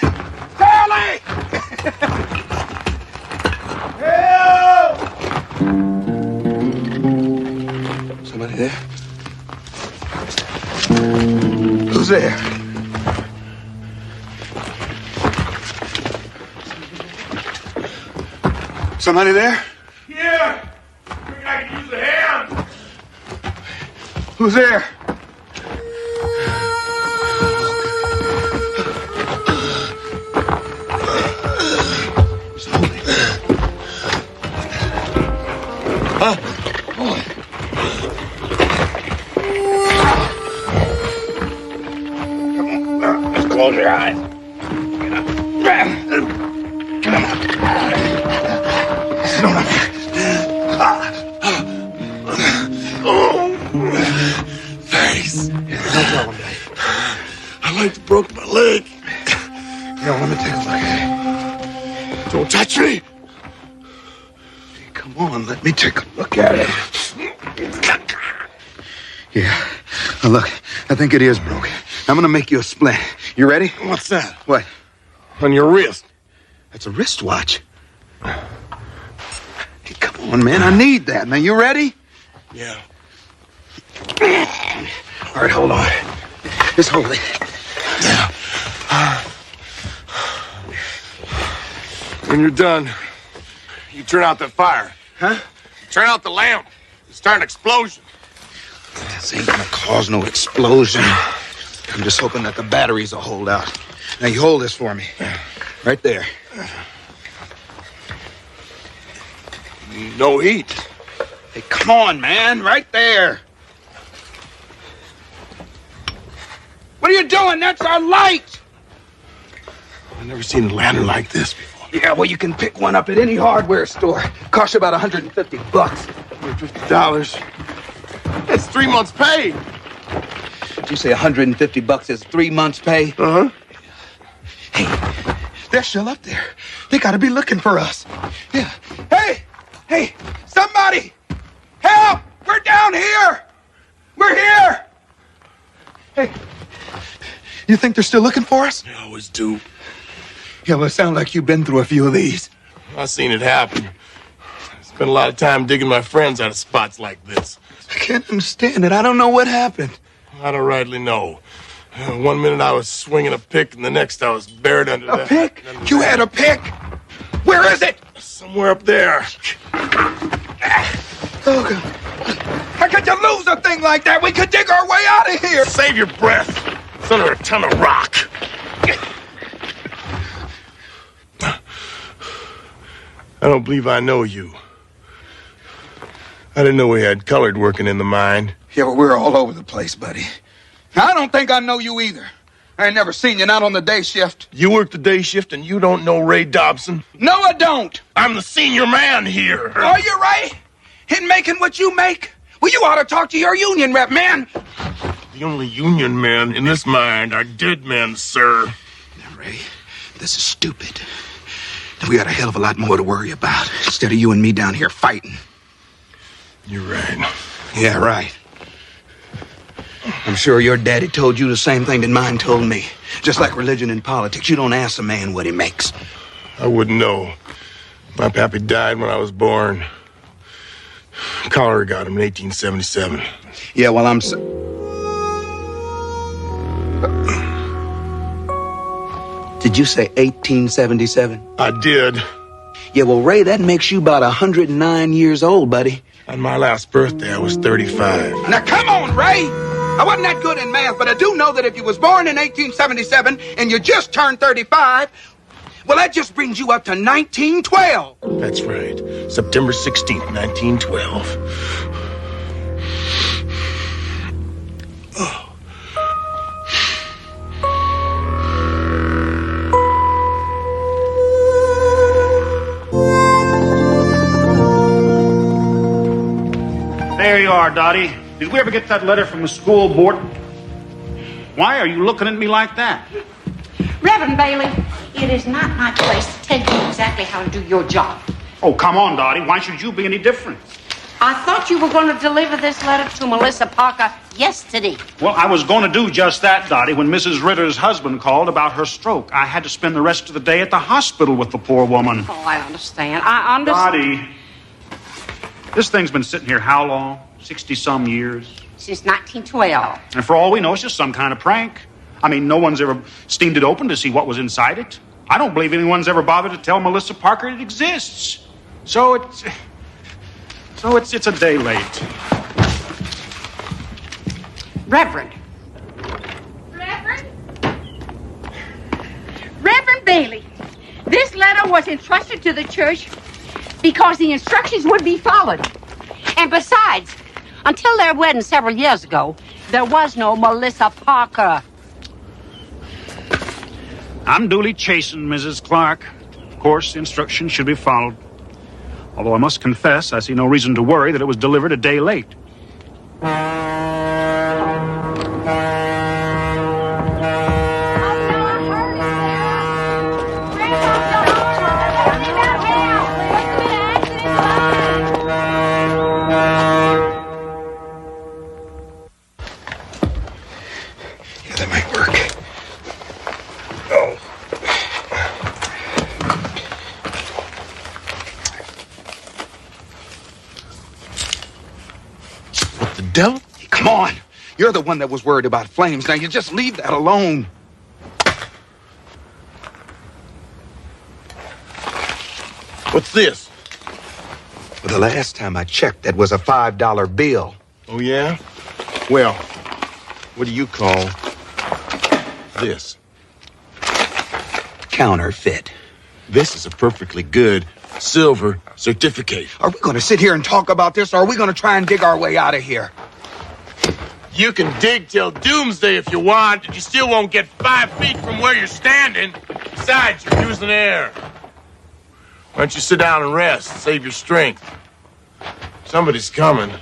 Speaker 18: Charlie! Help! Somebody there? Who's there? Somebody there?
Speaker 16: Yeah! I think I can use a hand!
Speaker 18: Who's there?
Speaker 16: Close your eyes.
Speaker 18: Come on. Sit on Thanks. No problem, Dave. I like to broke my leg. Here, let me take a look at it. Don't touch me. Come on, let
Speaker 11: Let me take a look at it. Yeah. Now look, I think it is broke. I'm gonna make you a splint. You ready?
Speaker 18: What's that?
Speaker 11: What?
Speaker 18: On your wrist.
Speaker 11: That's a wristwatch. Hey, come on, man. I need that. Now, you ready?
Speaker 18: Yeah.
Speaker 11: All right, hold on. Just hold it.
Speaker 18: Yeah. When you're done, you turn out that fire.
Speaker 11: Huh?
Speaker 18: Turn out the lamp. Start an explosion.
Speaker 11: This ain't gonna cause no explosion. I'm just hoping that the batteries will hold out. Now, you hold this for me. Right there.
Speaker 18: No heat.
Speaker 11: Hey, come on, man. Right there. What are you doing? That's our light.
Speaker 18: I've never seen a lantern like this before.
Speaker 11: Yeah, well, you can pick one up at any hardware store. Costs you about $150.
Speaker 18: $50. That's 3 months' pay.
Speaker 11: Did you say $150 is 3 months' pay?
Speaker 18: Uh-huh.
Speaker 11: Hey, they're still up there. They gotta be looking for us. Yeah. Hey, somebody! Help! We're down here! We're here! Hey, you think they're still looking for us?
Speaker 18: They always do.
Speaker 11: Yeah, well, it sounds like you've been through a few of these.
Speaker 18: I've seen it happen. I spent a lot of time digging my friends out of spots like this.
Speaker 11: I can't understand it. I don't know what happened.
Speaker 18: I don't rightly know. 1 minute I was swinging a pick, and the next I was buried under
Speaker 11: A pick? You had a pick? Where is it?
Speaker 18: Somewhere up there.
Speaker 11: Oh, God. How could you lose a thing like that? We could dig our way out of here.
Speaker 18: Save your breath. It's under a ton of rock. I don't believe I know you. I didn't know we had colored working in the mine.
Speaker 11: Yeah, but we're all over the place, buddy. I don't think I know you either. I ain't never seen you, not on the day shift.
Speaker 18: You work the day shift and you don't know Ray Dobson?
Speaker 11: No, I don't.
Speaker 18: I'm the senior man here.
Speaker 11: Are you right? In making what you make? Well, you ought to talk to your union rep, man.
Speaker 18: The only union men in this mine are dead men, sir.
Speaker 11: Now, Ray, this is stupid. We got a hell of a lot more to worry about instead of you and me down here fighting.
Speaker 18: You're right.
Speaker 11: Yeah, right. I'm sure your daddy told you the same thing that mine told me. Just like religion and politics, you don't ask a man what he makes.
Speaker 18: I wouldn't know. My pappy died when I was born. Cholera got him in 1877.
Speaker 11: Yeah, well, Did you say 1877?
Speaker 18: I did.
Speaker 11: Yeah, well, Ray, that makes you about 109 years old, buddy.
Speaker 18: On my last birthday, I was 35.
Speaker 11: Now, come on, Ray! I wasn't that good in math, but I do know that if you was born in 1877 and you just turned 35, well, that just brings you up to 1912.
Speaker 18: That's right. September 16th, 1912. Oh.
Speaker 19: There you are, Dottie. Did we ever get that letter from the school board? Why are you looking at me like that?
Speaker 20: Reverend Bailey, it is not my place to tell you exactly how to do your job.
Speaker 19: Oh, come on, Dottie. Why should you be any different?
Speaker 20: I thought you were going to deliver this letter to Melissa Parker yesterday.
Speaker 19: Well, I was going to do just that, Dottie, when Mrs. Ritter's husband called about her stroke. I had to spend the rest of the day at the hospital with the poor woman.
Speaker 20: Oh, I understand. I understand.
Speaker 19: Dottie, this thing's been sitting here how long? 60-some years?
Speaker 20: Since 1912.
Speaker 19: And for all we know, it's just some kind of prank. I mean, no one's ever steamed it open to see what was inside it. I don't believe anyone's ever bothered to tell Melissa Parker it exists. So it's a day late.
Speaker 20: Reverend Bailey, this letter was entrusted to the church because the instructions would be followed. And besides, until their wedding several years ago, there was no Melissa Parker.
Speaker 19: I'm duly chastened, Mrs. Clark. Of course, the instructions should be followed. Although I must confess, I see no reason to worry that it was delivered a day late.
Speaker 4: devil? Come on. You're the one that was worried about flames. Now, you just leave that alone.
Speaker 18: What's this?
Speaker 4: Well, the last time I checked, that was a $5 bill.
Speaker 18: Oh, yeah? Well, what do you call this?
Speaker 4: Counterfeit.
Speaker 18: This is a perfectly good silver certificate.
Speaker 4: Are we going to sit here and talk about this, or are we going to try and dig our way out of here?
Speaker 18: You can dig till doomsday if you want, and you still won't get 5 feet from where you're standing. Besides, you're using air. Why don't you sit down and rest, save your strength? Somebody's coming.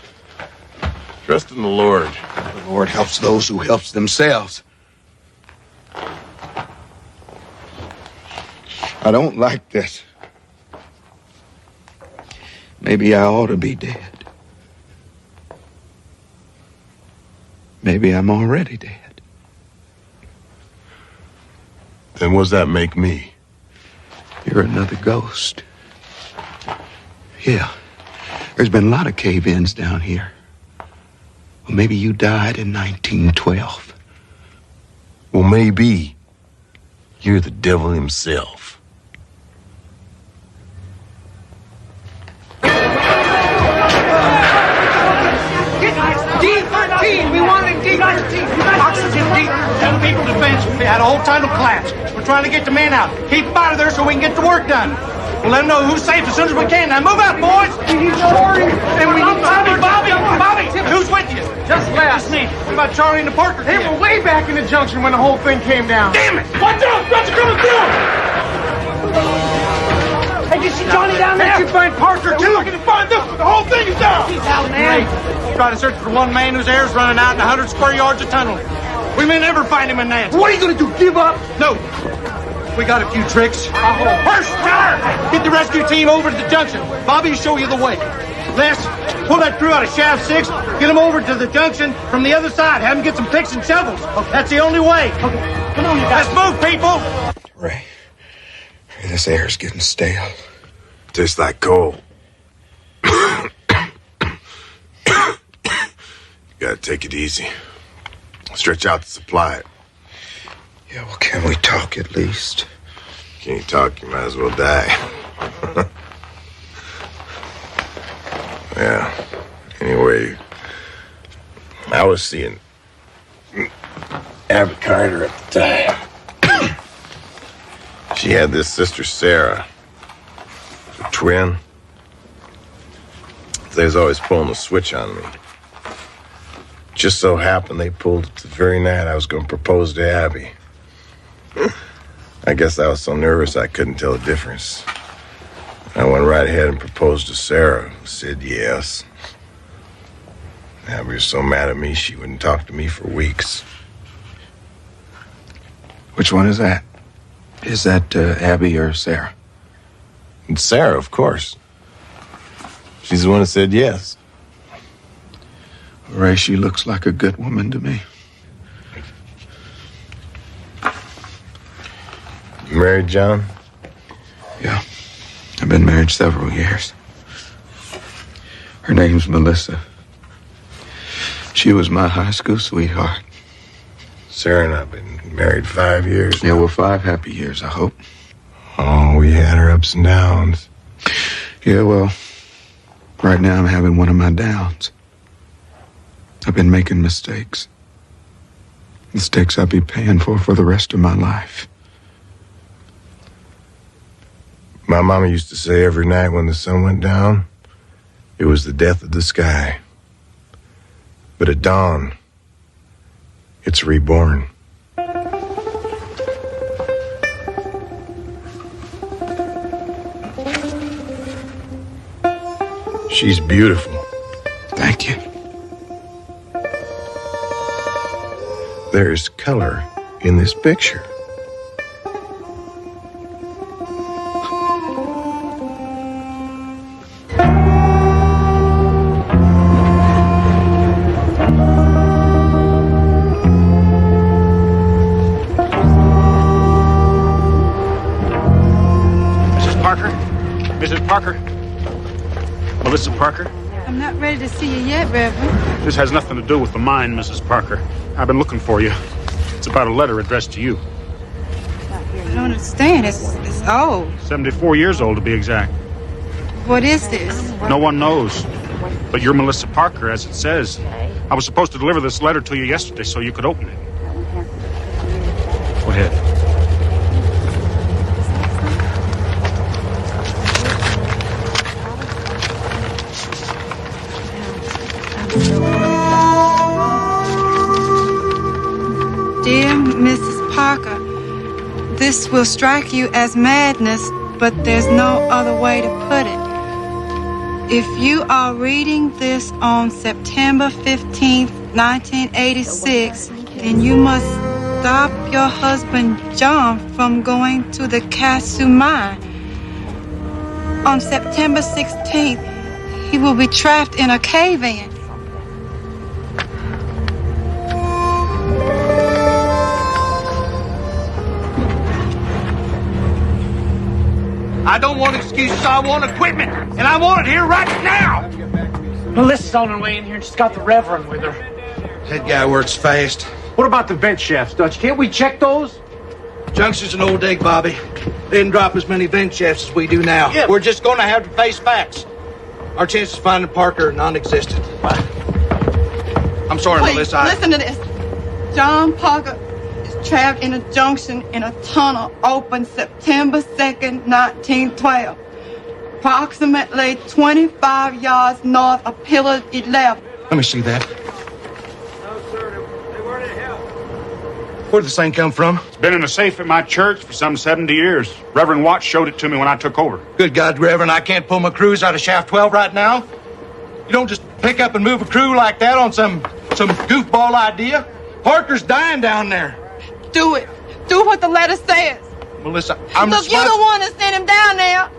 Speaker 18: Trust in the Lord.
Speaker 4: The Lord helps those who helps themselves. I don't like this. Maybe I ought to be dead. Maybe I'm already dead.
Speaker 18: Then what does that make me?
Speaker 4: You're another ghost. Yeah. There's been a lot of cave-ins down here. Well, maybe you died in 1912.
Speaker 18: Well, maybe you're the devil himself.
Speaker 16: Deep, we want it deep. Oxygen deep. 10 people defense. We had a whole tunnel collapse. We're trying to get the men out. Keep them out of there so we can get the work done. We'll let them know who's safe as soon as we can. Now move out, boys. We need Charlie. And we need Bobby, who's with you? Just me. What about Charlie and the Parker? They were way back in the junction when the whole thing came down. Damn it! Watch out! Guns are coming through! Hey, you see Johnny down there? Hey, you find Parker, too? We're gonna find this, but the whole thing is down! He's out, man. Try to search for one man whose air's running out in 100 square yards of tunnel. We may never find him in Nancy. What are you gonna do, give up? No. We got a few tricks. First, get the rescue team over to the junction. Bobby will show you the way. Les, pull that crew out of shaft 6. Get them over to the junction from the other side. Have them get some picks and shovels. Okay. That's the only way. Okay. Come on, you guys. Let's move, people.
Speaker 4: Ray, this air's getting stale.
Speaker 18: Tastes like coal. You gotta take it easy. Stretch out the supply.
Speaker 4: Yeah, well, can we talk at least?
Speaker 18: Can't talk, you might as well die. Yeah. Anyway, I was seeing Abby Carter at the time. She had this sister, Sarah. A twin. They was always pulling the switch on me. Just so happened they pulled it the very night I was going to propose to Abby. I guess I was so nervous I couldn't tell the difference. I went right ahead and proposed to Sarah, who said yes. Abby was so mad at me she wouldn't talk to me for weeks.
Speaker 4: Which one is that? Is that Abby or Sarah?
Speaker 18: It's Sarah, of course. She's the one that said yes.
Speaker 4: Ray, she looks like a good woman to me.
Speaker 18: You married, John?
Speaker 4: Yeah. I've been married several years. Her name's Melissa. She was my high school sweetheart.
Speaker 18: Sarah and I have been married 5 years.
Speaker 4: Yeah, well, 5 happy years, I hope.
Speaker 18: Oh, we had our ups and downs.
Speaker 4: Yeah, well, right now I'm having one of my downs. I've been making mistakes. Mistakes I'll be paying for the rest of my life.
Speaker 18: My mama used to say every night when the sun went down, it was the death of the sky. But at dawn, it's reborn. She's beautiful.
Speaker 4: Thank you.
Speaker 18: There's color in this picture.
Speaker 19: Mrs. Parker? Melissa Parker?
Speaker 21: I'm not ready
Speaker 15: ready to see you yet, Reverend.
Speaker 19: This has nothing to do with the mine, Mrs. Parker. I've been looking for you. It's about a letter addressed to you.
Speaker 15: I don't understand. It's old.
Speaker 19: 74 years old, to be exact.
Speaker 15: What is this?
Speaker 19: No one knows. But you're Melissa Parker, as it says. I was supposed to deliver this letter to you yesterday so you could open it. Go ahead.
Speaker 15: Dear Mrs. Parker, this will strike you as madness, but there's no other way to put it. If you are reading this on September 15th, 1986, then you must stop your husband John from going to the Casu mine. On September 16th, he will be trapped in a cave-in.
Speaker 16: I don't want excuses. I want equipment. And I want it here right now.
Speaker 17: Melissa's on her way in here and she's got the Reverend with her.
Speaker 16: That guy works fast. What about the vent shafts, Dutch? Can't we check those? Junction's an old egg, Bobby. They didn't drop as many vent shafts as we do now. Yeah. We're just going to have to face facts. Our chances of finding Parker are non-existent. I'm sorry,
Speaker 15: Please,
Speaker 16: Melissa.
Speaker 15: listen to this. John Parker is trapped in a junction in a tunnel opened September 2nd, 1912. Approximately 25 yards north of Pillar 11.
Speaker 16: Let me see that. Where did this thing come from?
Speaker 19: It's been in a safe at my church for some 70 years. Reverend Watts showed it to me when I took over.
Speaker 16: Good God, Reverend, I can't pull my crews out of shaft 12 right now. You don't just pick up and move a crew like that on some goofball idea. Parker's dying down there.
Speaker 15: Do it. Do what the letter says.
Speaker 16: Melissa, I'm
Speaker 15: Look, you're the one that sent him down there.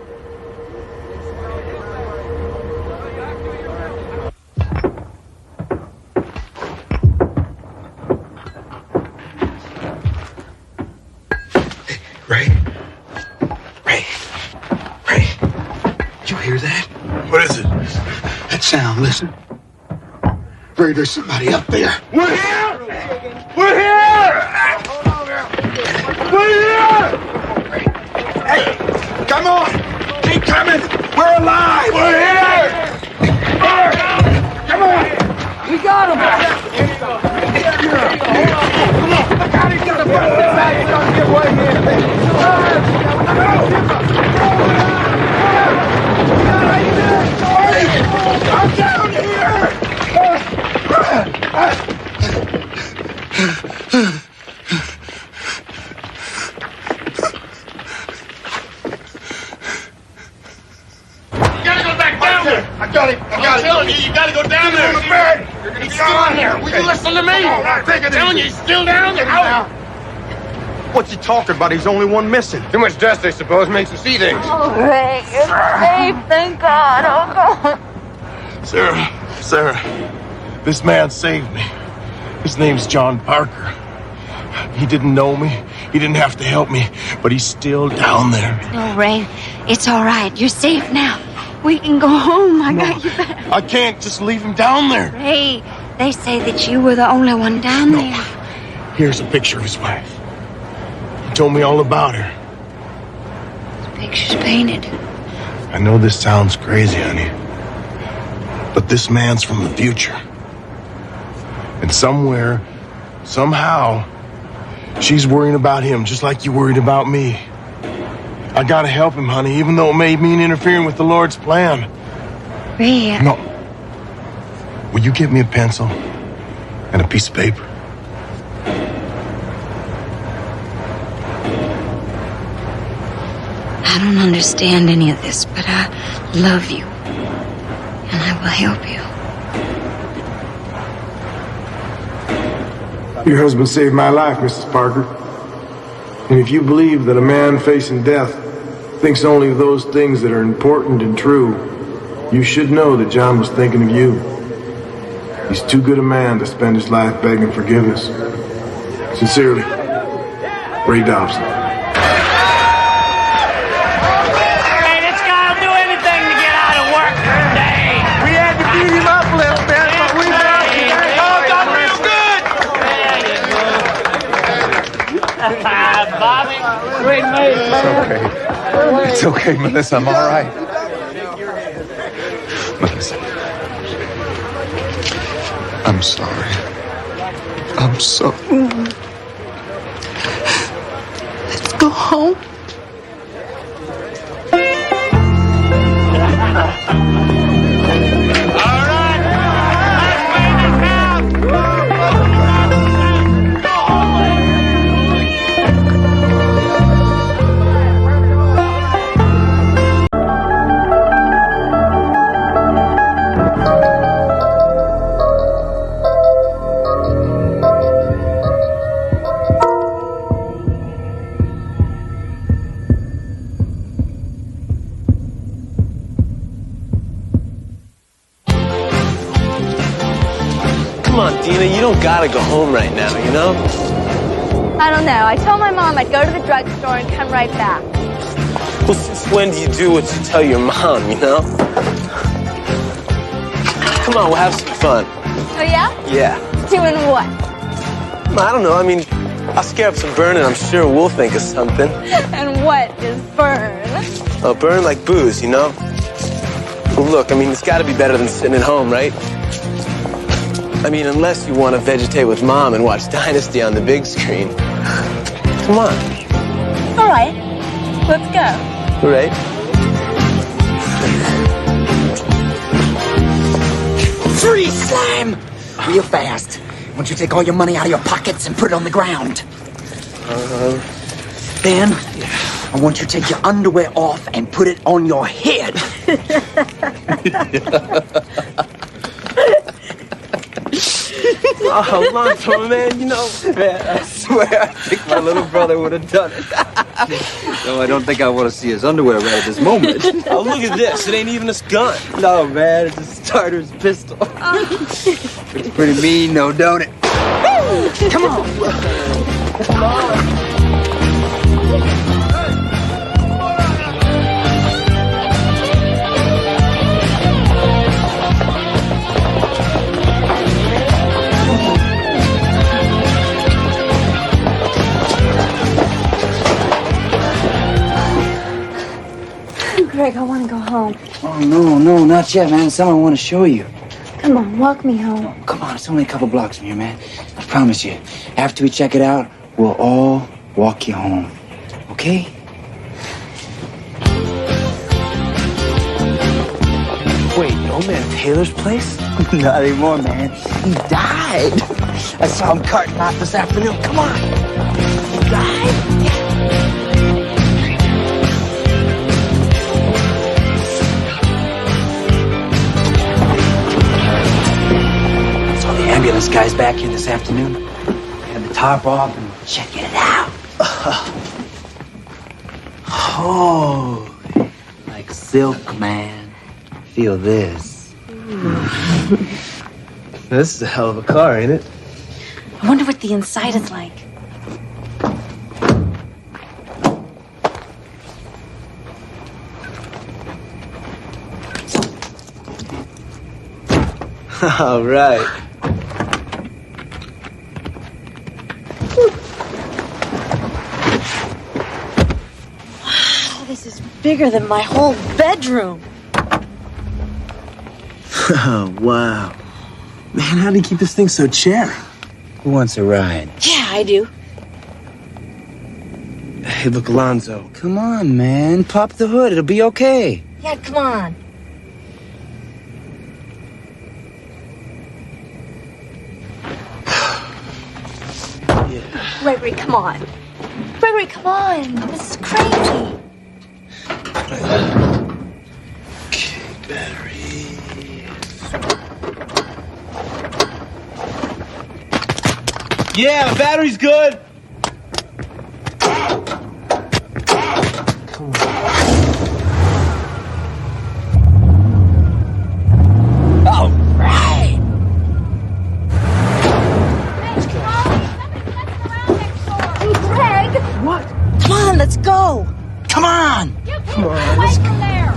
Speaker 11: Did you hear that?
Speaker 18: What is it?
Speaker 11: That sound, listen. Ray, there's somebody up there.
Speaker 18: We're here! We're here! We're here!
Speaker 11: Hey, come on! Keep coming! We're alive!
Speaker 18: We're here!
Speaker 11: Come on!
Speaker 15: We got him!
Speaker 11: Come on! Look out, he's got a back! He's gonna get away I'm down here!
Speaker 18: I got him. I'm telling you, you gotta go down there.
Speaker 11: On the bed.
Speaker 18: You're gonna be down there. Will you listen to me? I'm telling you, he's still down there.
Speaker 19: What's he talking about? He's the only one missing.
Speaker 9: Too much dust, I suppose, makes you see things.
Speaker 12: Oh, Ray, you're safe. Thank God. Oh, God.
Speaker 18: Sarah, this man saved me. His name's John Parker. He didn't know me. He didn't have to help me, but he's still down there.
Speaker 10: No, Ray, it's all right. You're safe now. We can go home. I got you back.
Speaker 18: I can't just leave him down there.
Speaker 10: Ray, they say that you were the only one down there.
Speaker 18: Here's a picture of his wife. He told me all about her.
Speaker 10: The picture's painted.
Speaker 18: I know this sounds crazy, honey, but this man's from the future. And somewhere, somehow, she's worrying about him just like you worried about me. I gotta help him, honey, even though it may mean interfering with the Lord's plan.
Speaker 10: Ray.
Speaker 18: No. Will you give me a pencil and a piece of paper?
Speaker 10: I don't understand any of this, but I love you. And I will help you.
Speaker 21: Your husband saved my life, Mrs. Parker. And if you believe that a man facing death thinks only of those things that are important and true, you should know that John was thinking of you. He's too good a man to spend his life begging forgiveness. Sincerely, Ray Dobson.
Speaker 17: Hey, this guy'll do anything to get out of work for a day. We had to beat him up Great mate, man.
Speaker 3: It's okay, Melissa. I'm all right. Melissa. I'm sorry. I'm so...
Speaker 12: Let's go home.
Speaker 1: Come on, Dina, you don't gotta go home right now, you know?
Speaker 22: I don't know. I told my mom I'd go to the drugstore and come right back.
Speaker 1: Well, since when do you do what you tell your mom, you know? Come on, we'll have some fun.
Speaker 22: Oh, yeah?
Speaker 1: Yeah.
Speaker 22: Doing what?
Speaker 1: I don't know, I mean, I'll scare up some burn and I'm sure we'll think of something.
Speaker 22: And what is burn?
Speaker 1: Oh, burn like booze, you know? Well, look, I mean, it's gotta be better than sitting at home, right? I mean, unless you want to vegetate with Mom and watch Dynasty on the big screen. Come on.
Speaker 22: All right. Let's go.
Speaker 1: All right.
Speaker 23: Freeze, slime! Real fast. I want you to take all your money out of your pockets and put it on the ground. Then, I want you to take your underwear off and put it on your head.
Speaker 1: Oh, Lonzo, man, you know.
Speaker 11: Man, I swear, I think my little brother would have done it. No, I don't think I want to see his underwear right at this moment.
Speaker 1: Oh, look at this. It ain't even his gun.
Speaker 11: No, man, it's a starter's pistol. It's pretty mean, though, don't it?
Speaker 23: Come on.
Speaker 22: Greg, I want to go home.
Speaker 11: Oh, no, not yet, man. It's something I want to show you.
Speaker 22: Come on, walk me home.
Speaker 11: Come on, it's only a couple blocks from here, man. I promise you. After we check it out, we'll all walk you home. Okay?
Speaker 1: Wait, old man Taylor's place?
Speaker 11: Not anymore, man. He died. I saw him carting out this afternoon. Come on. He died? Ambulance guy's back here this afternoon. Had the tarp off and checking it out. Oh, like silk, man. Feel this.
Speaker 1: This is a hell of a car, ain't it?
Speaker 22: I wonder what the inside is like.
Speaker 1: All right.
Speaker 22: Wow, this is bigger than my whole bedroom.
Speaker 1: Oh, wow. Man, how do you keep this thing so cherry?
Speaker 11: Who wants a ride?
Speaker 22: Yeah, I do.
Speaker 1: Hey, look, Alonzo.
Speaker 11: Come on, man. Pop the hood. It'll be okay.
Speaker 22: Yeah, come on. Gregory, come on. Gregory, come on. This is crazy.
Speaker 1: Okay, battery. Yeah, the battery's good.
Speaker 23: All right.
Speaker 22: Hey, Greg.
Speaker 23: What?
Speaker 22: Come on, let's go.
Speaker 23: Come on.
Speaker 22: Come on, let's go. There.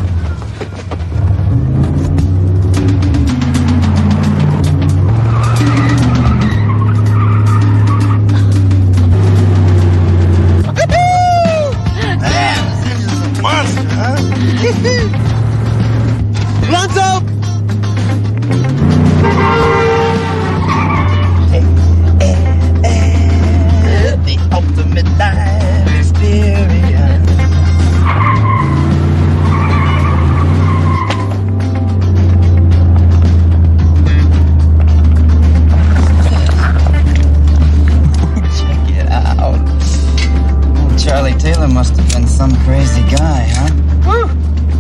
Speaker 11: some crazy guy, huh?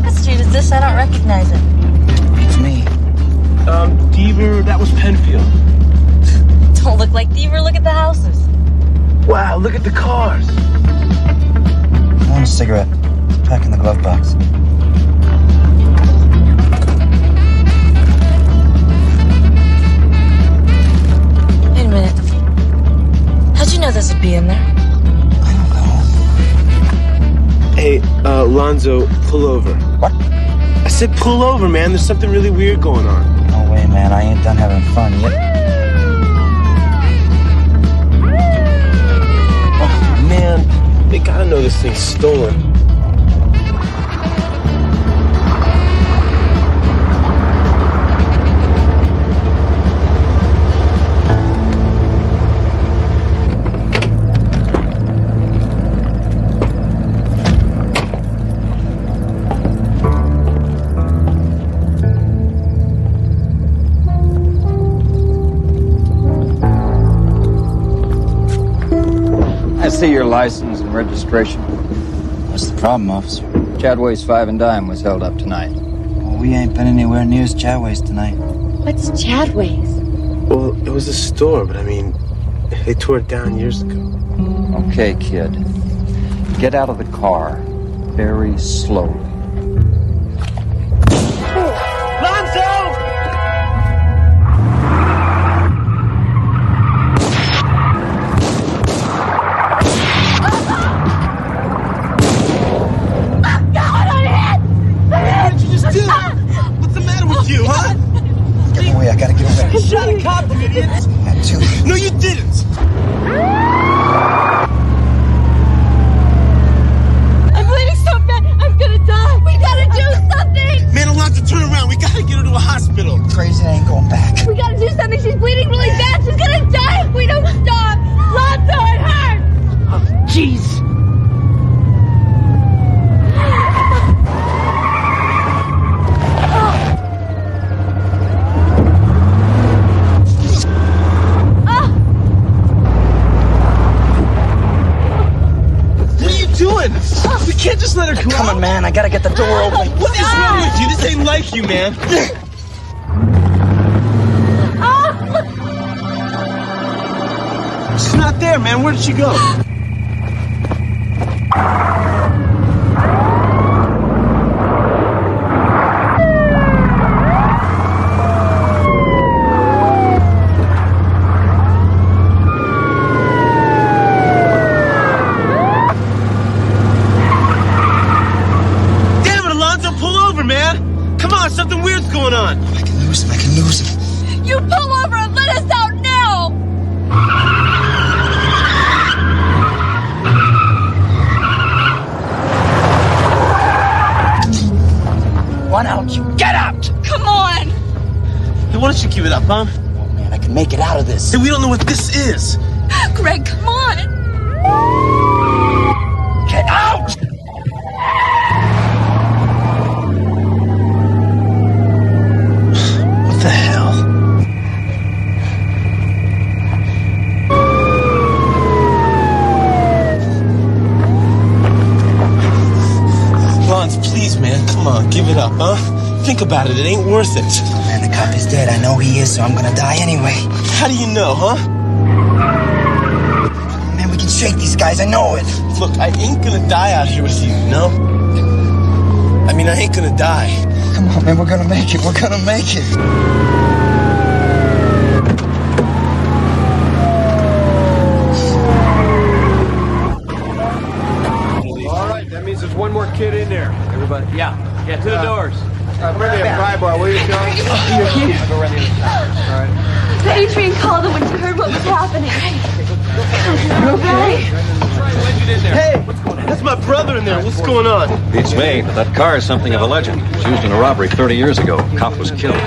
Speaker 2: What street is this? I don't recognize it.
Speaker 11: It's me.
Speaker 1: Deaver, that was Penfield.
Speaker 2: Don't look like Deaver. Look at the houses.
Speaker 1: Wow, look at the cars.
Speaker 11: I want a cigarette. Pack in the glove box.
Speaker 2: Wait a minute. How'd you know this would be in there?
Speaker 1: Hey, Lonzo, pull over.
Speaker 11: What?
Speaker 1: I said pull over, man. There's something really weird going on.
Speaker 11: No way, man. I ain't done having fun yet.
Speaker 1: Oh, man. They gotta know this thing's stolen.
Speaker 5: I see your license and registration.
Speaker 11: What's the problem, officer?
Speaker 5: Chadway's 5 and Dime was held up tonight.
Speaker 11: Well, we ain't been anywhere near Chadway's tonight.
Speaker 8: What's Chadway's?
Speaker 1: Well, it was a store, but I mean, they tore it down years ago.
Speaker 5: Okay, kid. Get out of the car very slowly.
Speaker 1: Lonzo!
Speaker 11: You, huh? Get away, I gotta get away.
Speaker 1: You shot a cop, you idiot!
Speaker 11: Had to.
Speaker 1: No, you didn't!
Speaker 2: I'm bleeding so bad. I'm gonna die. We gotta do something.
Speaker 1: Man, Alonzo, turn around. We gotta get her to a hospital.
Speaker 11: Crazy, I ain't going back.
Speaker 2: We gotta do something. She's bleeding really bad. She's gonna die if we don't stop. Lonzo, it hurts.
Speaker 1: Oh, jeez. We can't just let her go.
Speaker 11: Come on, man. I gotta get the door open.
Speaker 1: What is wrong with you? This ain't like you, man. She's not there, man. Where did she go? Something weird's going on.
Speaker 11: I can lose him. I can lose him.
Speaker 2: You pull over and let us out now.
Speaker 11: Why don't you get out?
Speaker 2: Come on.
Speaker 1: Hey, why don't you give it up, huh?
Speaker 11: Oh, man, I can make it out of this.
Speaker 1: Hey, we don't know what this is.
Speaker 2: Greg, come on.
Speaker 11: Get out!
Speaker 1: What the hell? Lons, please, man, come on, give it up, huh? Think about it, it ain't worth it.
Speaker 11: Oh, man, the cop is dead. I know he is, so I'm gonna die anyway.
Speaker 1: How do you know, huh?
Speaker 11: Man, we can shake these guys, I know it.
Speaker 1: Look, I ain't gonna die out here with you, no? I mean, I ain't gonna die.
Speaker 11: Come on, man, we're gonna make it. We're gonna make it.
Speaker 9: All right, that means there's one more kid in there. Everybody.
Speaker 17: Yeah, to the doors.
Speaker 9: Bring me a fry bar, will you, John?
Speaker 17: You're here. I'll go around the other side.
Speaker 9: All right.
Speaker 2: Adrian called him when she heard what was happening.
Speaker 1: You okay? Hey, that's my brother in there. What's going on?
Speaker 7: Beats me, but that car is something of a legend. It was used in a robbery 30 years ago. A cop was killed.
Speaker 1: I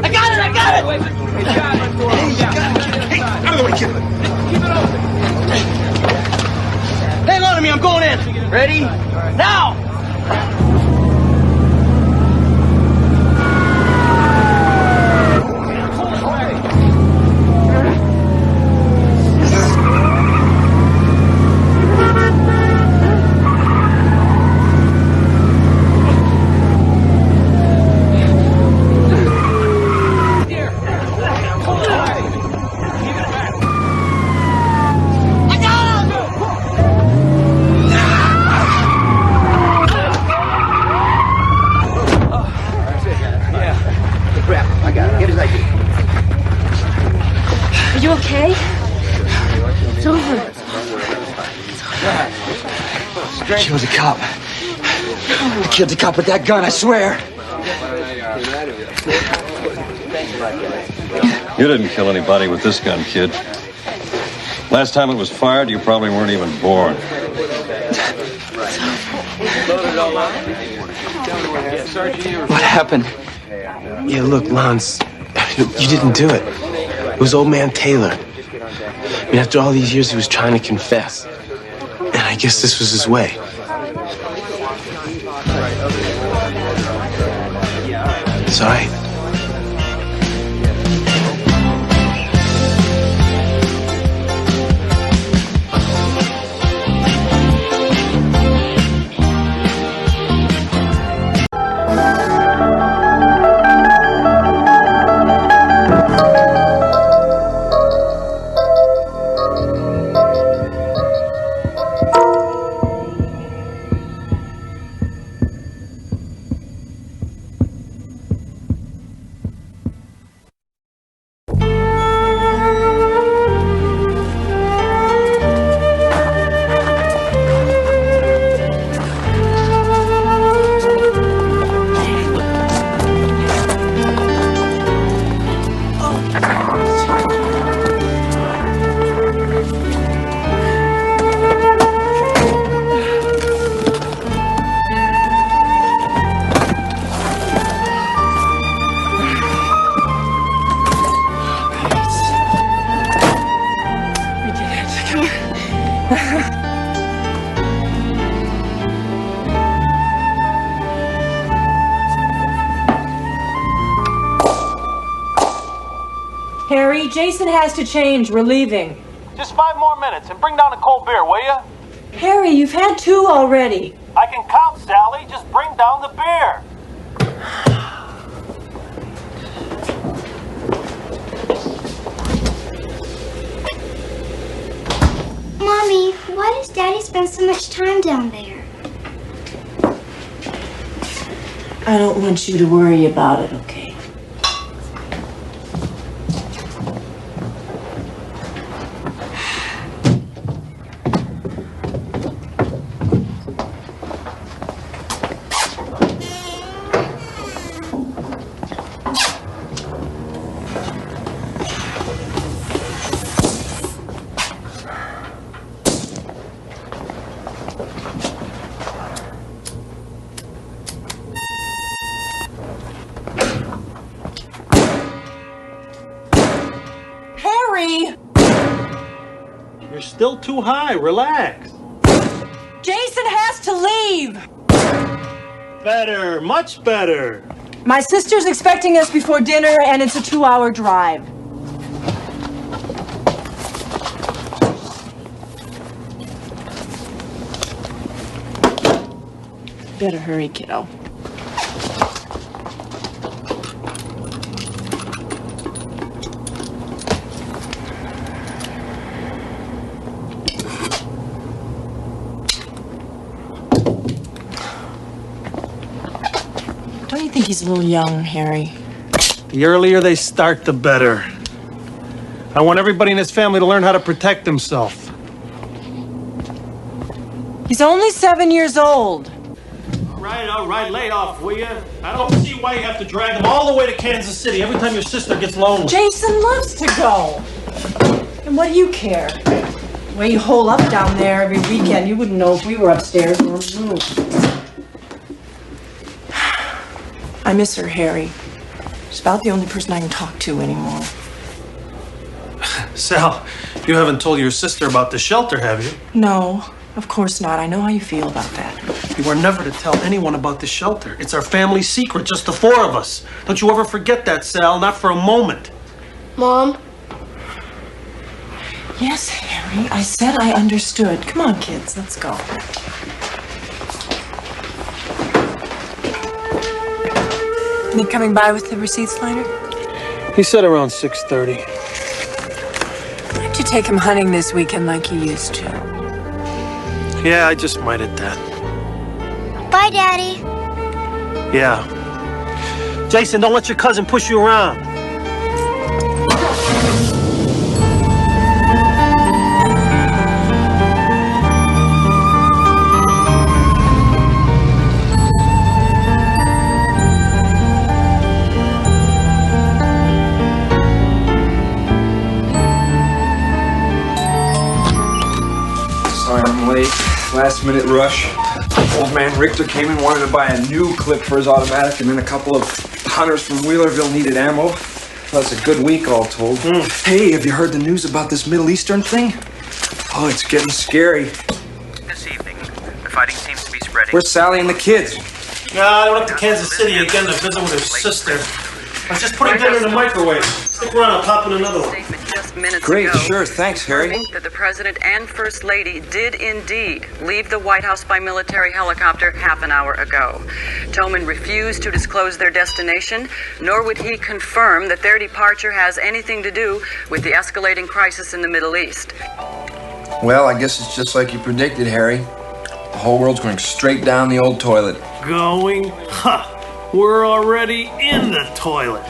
Speaker 1: got it! Hey, you got it! Hey, out of the way, kid! Hang on to me, I'm going in! Ready? Now!
Speaker 11: Killed a cop. I killed the cop with that gun, I swear.
Speaker 7: You didn't kill anybody with this gun, kid. Last time it was fired, you probably weren't even born.
Speaker 11: What happened?
Speaker 1: Yeah, look, Lance, you didn't do it. It was old man Taylor. I mean, after all these years, he was trying to confess. And I guess this was his way. It's all right.
Speaker 6: Harry, Jason has to change. We're leaving.
Speaker 16: Just 5 more minutes and bring down a cold beer, will you?
Speaker 6: Harry, you've had 2 already.
Speaker 16: I can count, Sally. Just bring down the beer.
Speaker 2: Mommy, why does Daddy spend so much time down there?
Speaker 6: I don't want you to worry about it, okay?
Speaker 16: You're still too high. Relax.
Speaker 6: Jason has to leave.
Speaker 16: Better, much better.
Speaker 6: My sister's expecting us before dinner, and it's a 2-hour drive. Better hurry, kiddo. Don't you think he's a little young, Harry?
Speaker 16: The earlier they start, the better. I want everybody in his family to learn how to protect himself.
Speaker 6: He's only 7 years old.
Speaker 16: All right, lay off, will you? I don't see why you have to drag him all the way to Kansas City every time your sister gets lonely.
Speaker 6: Jason loves to go. And what do you care? The way you hole up down there every weekend, you wouldn't know if we were upstairs or on the roof. I miss her, Harry. She's about the only person I can talk to anymore.
Speaker 16: Sal, you haven't told your sister about the shelter, have you?
Speaker 6: No, of course not. I know how you feel about that.
Speaker 16: You are never to tell anyone about the shelter. It's our family secret, just the 4 of us. Don't you ever forget that, Sal, not for a moment.
Speaker 2: Mom?
Speaker 6: Yes, Harry, I said I understood. Come on, kids, let's go. They coming by with the receipts later?
Speaker 16: He said around 6:30.
Speaker 6: Why don't you take him hunting this weekend like you used to?
Speaker 16: Yeah, I just might at that.
Speaker 2: Bye, Daddy.
Speaker 16: Yeah. Jason, don't let your cousin push you around.
Speaker 13: Last minute rush. Old man Richter came in, wanted to buy a new clip for his automatic, and then a couple of hunters from Wheelerville needed ammo. Well, that's a good week, all told. Hey, have you heard the news about this Middle Eastern thing? Oh, it's getting scary.
Speaker 14: This evening, the fighting seems to be spreading.
Speaker 13: Where's Sally and the kids?
Speaker 16: I went up to Kansas City again to visit with her sister. I was just putting dinner in the microwave. Stick around, I'll pop in another one.
Speaker 14: Just minutes
Speaker 13: Great,
Speaker 14: ago,
Speaker 13: sure, thanks, Harry.
Speaker 14: that the President and First Lady did indeed leave the White House by military helicopter half an hour ago. Toman refused to disclose their destination, nor would he confirm that their departure has anything to do with the escalating crisis in the Middle East.
Speaker 13: Well, I guess it's just like you predicted, Harry. The whole world's going straight down the old toilet.
Speaker 16: Going? Ha! We're already in the toilet.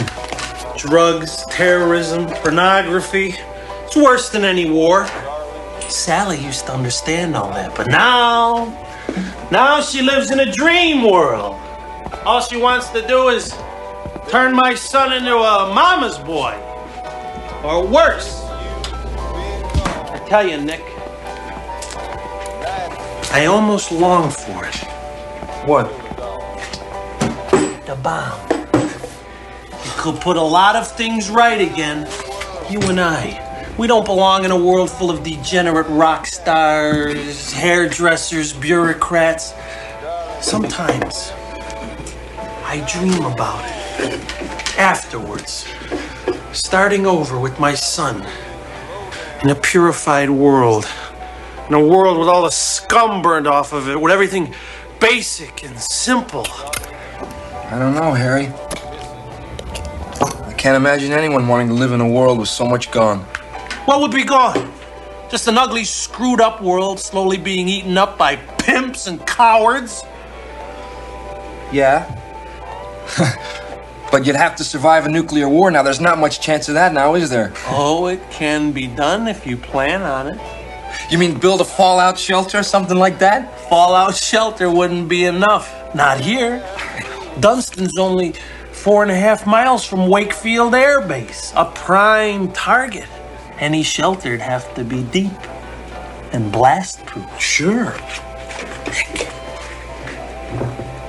Speaker 16: Drugs, terrorism, pornography. It's worse than any war. Sally used to understand all that, but now she lives in a dream world. All she wants to do is turn my son into a mama's boy. Or worse. I tell you, Nick, I almost long for it.
Speaker 13: What?
Speaker 16: The bomb. It could put a lot of things right again. You and I, we don't belong in a world full of degenerate rock stars, hairdressers, bureaucrats. Sometimes I dream about it. Afterwards, starting over with my son in a purified world. In a world with all the scum burned off of it, with everything basic and simple.
Speaker 13: I don't know, Harry. I can't imagine anyone wanting to live in a world with so much gone.
Speaker 16: What would be gone? Just an ugly, screwed up world slowly being eaten up by pimps and cowards?
Speaker 13: Yeah. But you'd have to survive a nuclear war now. There's not much chance of that now, is there?
Speaker 16: Oh, it can be done if you plan on it.
Speaker 13: You mean build a fallout shelter or something like that?
Speaker 16: Fallout shelter wouldn't be enough. Not here. Dunstan's only 4.5 miles from Wakefield Air Base, a prime target. Any shelter'd have to be deep and blast-proof.
Speaker 13: Sure.
Speaker 16: Nick,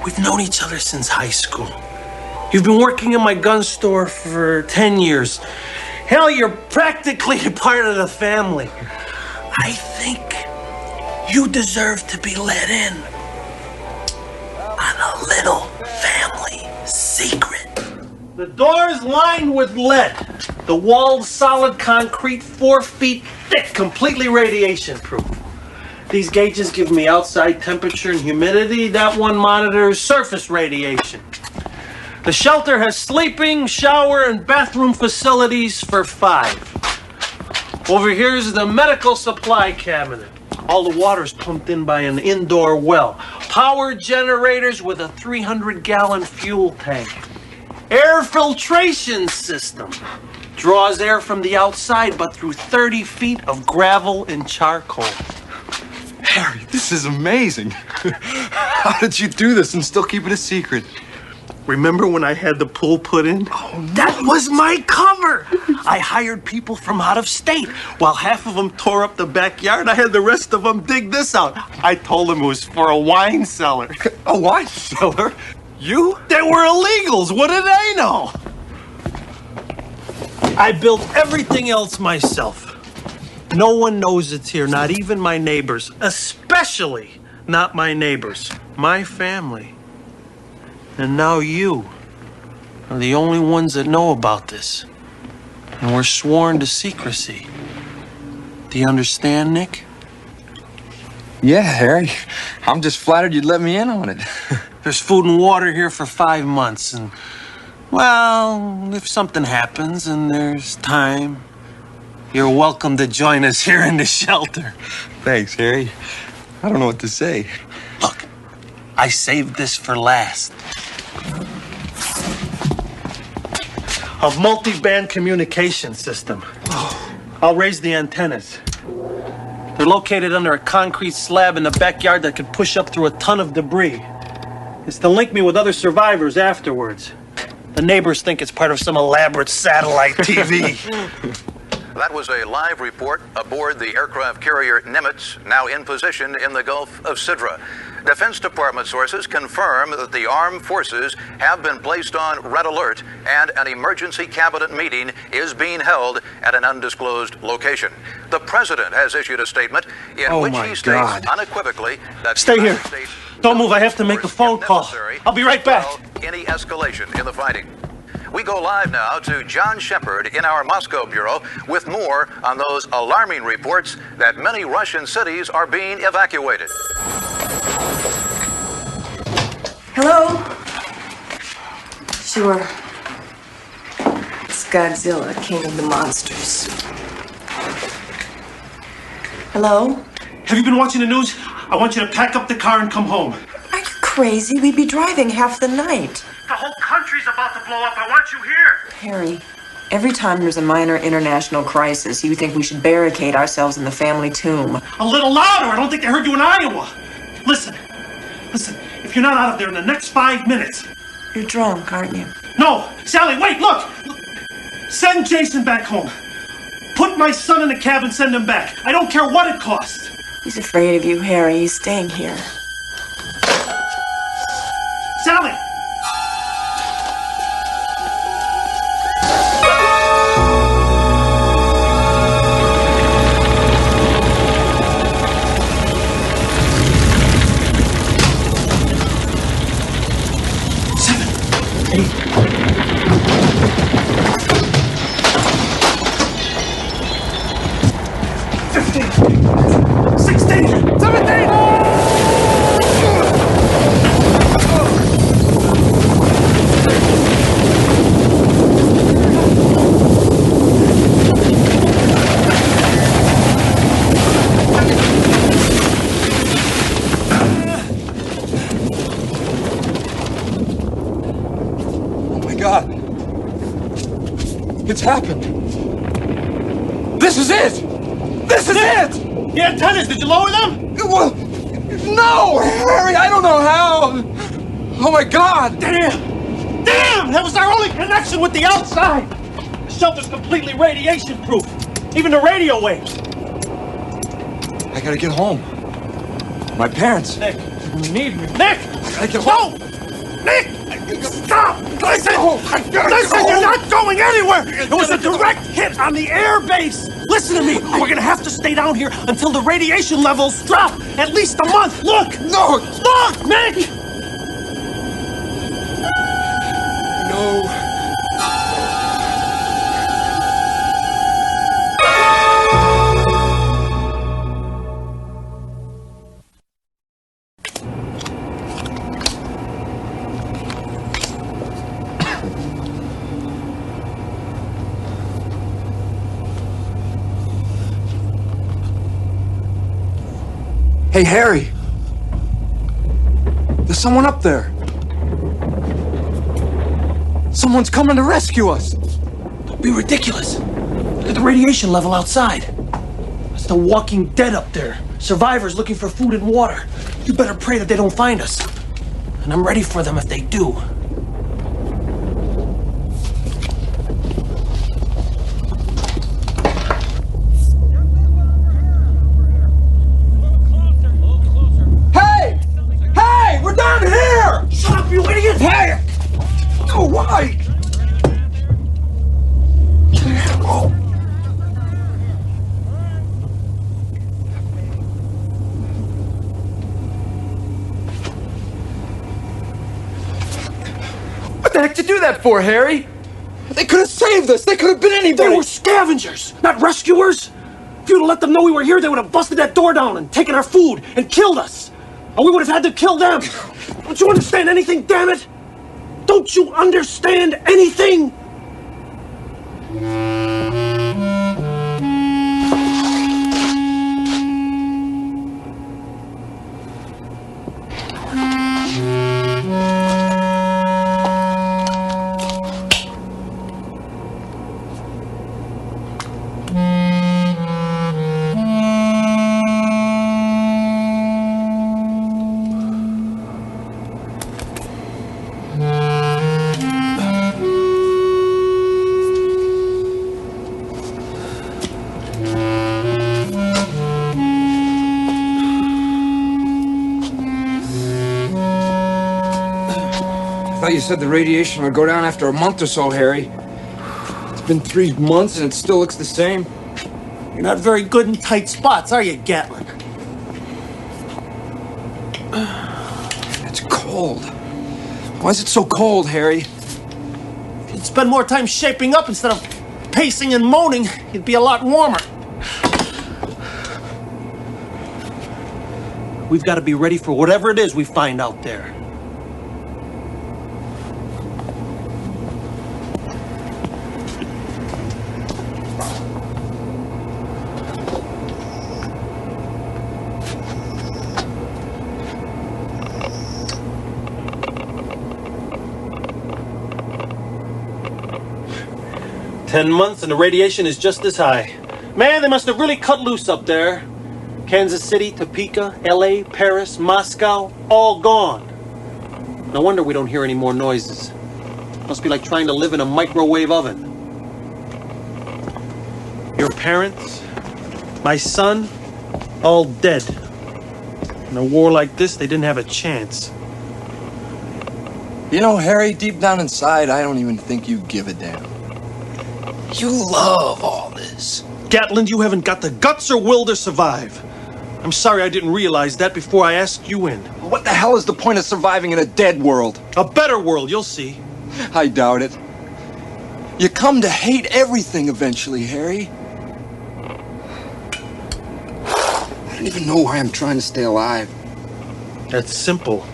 Speaker 16: we've known each other since high school. You've been working in my gun store for 10 years. Hell, you're practically a part of the family. I think you deserve to be let in on a little family secret. The door's lined with lead. The wall's solid concrete, 4 feet thick, completely radiation-proof. These gauges give me outside temperature and humidity. That one monitors surface radiation. The shelter has sleeping, shower, and bathroom facilities for 5. Over here is the medical supply cabinet. All the water's pumped in by an indoor well. Power generators with a 300-gallon fuel tank. Air filtration system. Draws air from the outside, but through 30 feet of gravel and charcoal.
Speaker 13: Harry, this is amazing. How did you do this and still keep it a secret?
Speaker 16: Remember when I had the pool put in? Oh, no. That was my cover! I hired people from out of state. While half of them tore up the backyard, I had the rest of them dig this out. I told them it was for a wine cellar.
Speaker 13: A wine cellar? You?
Speaker 16: They were illegals. What did they know? I built everything else myself. No one knows it's here, not even my neighbors. Especially not my neighbors. My family. And now you are the only ones that know about this. And we're sworn to secrecy. Do you understand, Nick?
Speaker 13: Yeah, Harry. I'm just flattered you'd let me in on it.
Speaker 16: There's food and water here for 5 months. And, well, if something happens and there's time, you're welcome to join us here in the shelter.
Speaker 13: Thanks, Harry. I don't know what to say.
Speaker 16: Look, I saved this for last. A multi-band communication system. I'll raise the antennas. They're located under a concrete slab in the backyard that could push up through a ton of debris. It's to link me with other survivors afterwards. The neighbors think it's part of some elaborate satellite TV.
Speaker 4: That was a live report aboard the aircraft carrier Nimitz, now in position in the Gulf of Sidra. Defense Department sources confirm that the armed forces have been placed on red alert and an emergency cabinet meeting is being held at an undisclosed location. The president has issued a statement in which he states unequivocally that
Speaker 16: Stay here. Don't move. I have to make a phone call. I'll be right back.
Speaker 4: Any escalation in the fighting. We go live now to John Shepard in our Moscow bureau with more on those alarming reports that many Russian cities are being evacuated.
Speaker 15: Hello? Sure. It's Godzilla, king of the monsters. Hello?
Speaker 16: Have you been watching the news? I want you to pack up the car and come home.
Speaker 15: Are you crazy? We'd be driving half the night.
Speaker 16: The whole country's about to blow up. I want you here.
Speaker 15: Harry, every time there's a minor international crisis, you think we should barricade ourselves in the family tomb.
Speaker 16: A little louder. I don't think they heard you in Iowa. Listen. If you're not out of there in the next 5 minutes.
Speaker 15: You're drunk, aren't you?
Speaker 16: No. Sally, wait, look. Send Jason back home. Put my son in a cab and send him back. I don't care what it costs.
Speaker 15: He's afraid of you, Harry. He's staying here.
Speaker 16: Sally!
Speaker 13: It's happened. This is it! This is it!
Speaker 16: The antennas, did you lower them?
Speaker 13: Well, no, Harry, I don't know how. Oh my God!
Speaker 16: Damn! That was our only connection with the outside! The shelter's completely radiation proof. Even the radio waves.
Speaker 13: I gotta get home. My parents.
Speaker 16: Nick, you need me. Nick!
Speaker 13: I gotta get home.
Speaker 16: Nick! Stop! Listen! Listen, you're not going anywhere! It was a direct hit on the air base! Listen to me! We're gonna have to stay down here until the radiation levels drop! At least a month! Look!
Speaker 13: No!
Speaker 16: Look, Nick!
Speaker 13: No. Hey, Harry. There's someone up there. Someone's coming to rescue us.
Speaker 16: Don't be ridiculous. Look at the radiation level outside. It's the walking dead up there. Survivors looking for food and water. You better pray that they don't find us. And I'm ready for them if they do.
Speaker 13: We're down here!
Speaker 16: Shut up, you idiot!
Speaker 13: Hey! Oh, why? Oh. What the heck did you do that for, Harry? They could have saved us! They could have been anybody!
Speaker 16: They were scavengers, not rescuers! If you'd have let them know we were here, they would have busted that door down and taken our food and killed us! Or we would have had to kill them! Don't you understand anything, damn it? Don't you understand anything?
Speaker 13: said the radiation would go down after a month or so, Harry. It's been 3 months and it still looks the same.
Speaker 16: You're not very good in tight spots, are you, Gatlin?
Speaker 13: It's cold. Why is it so cold, Harry?
Speaker 16: If you'd spend more time shaping up instead of pacing and moaning, you'd be a lot warmer. We've got to be ready for whatever it is we find out there. "10 months and the radiation is just as high. Man, they must have really cut loose up there. Kansas City, Topeka, LA, Paris, Moscow, all gone. No wonder we don't hear any more noises. Must be like trying to live in a microwave oven. Your parents, my son, all dead. In a war like this, they didn't have a chance."
Speaker 13: You know, Harry, deep down inside, I don't even think you give a damn. You love all this.
Speaker 16: Gatland, you haven't got the guts or will to survive. I'm sorry I didn't realize that before I asked you in.
Speaker 13: What the hell is the point of surviving in a dead world?
Speaker 16: A better world, you'll see.
Speaker 13: I doubt it. You come to hate everything eventually, Harry. I don't even know why I'm trying to stay alive.
Speaker 16: That's simple.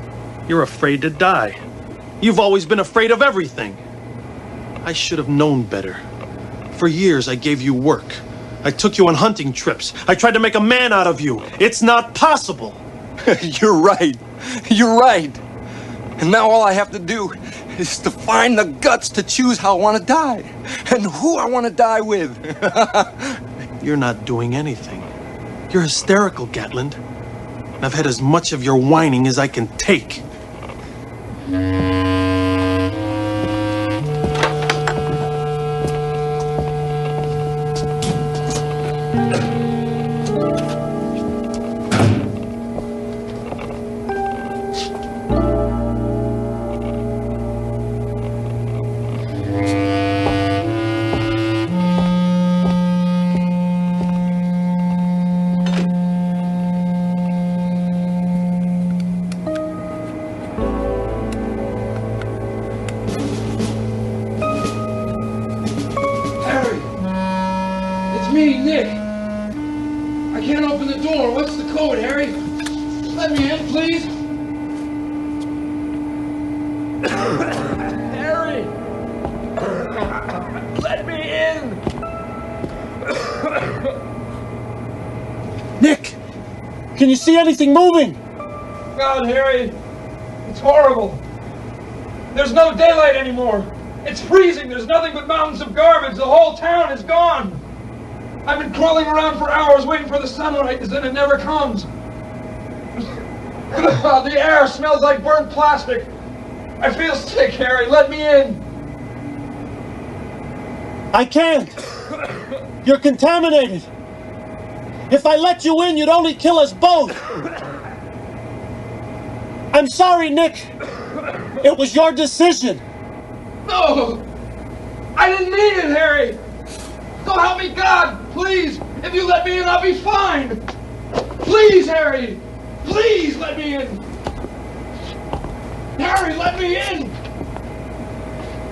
Speaker 16: You're afraid to die. You've always been afraid of everything. I should have known better. For years, I gave you work. I took you on hunting trips. I tried to make a man out of you. It's not possible.
Speaker 13: You're right. You're right. And now all I have to do is to find the guts to choose how I want to die. And who I want to die with.
Speaker 16: You're not doing anything. You're hysterical, Gatland. And I've had as much of your whining as I can take. Can you see anything moving?
Speaker 18: God, Harry, it's horrible. There's no daylight anymore. It's freezing. There's nothing but mountains of garbage. The whole town is gone. I've been crawling around for hours waiting for the sunlight, and it never comes. The air smells like burnt plastic. I feel sick, Harry. Let me in.
Speaker 16: I can't. You're contaminated. If I let you in, you'd only kill us both. I'm sorry, Nick. It was your decision.
Speaker 18: No! I didn't mean it, Harry! So help me God, please! If you let me in, I'll be fine! Please, Harry! Please let me in! Harry, let me in!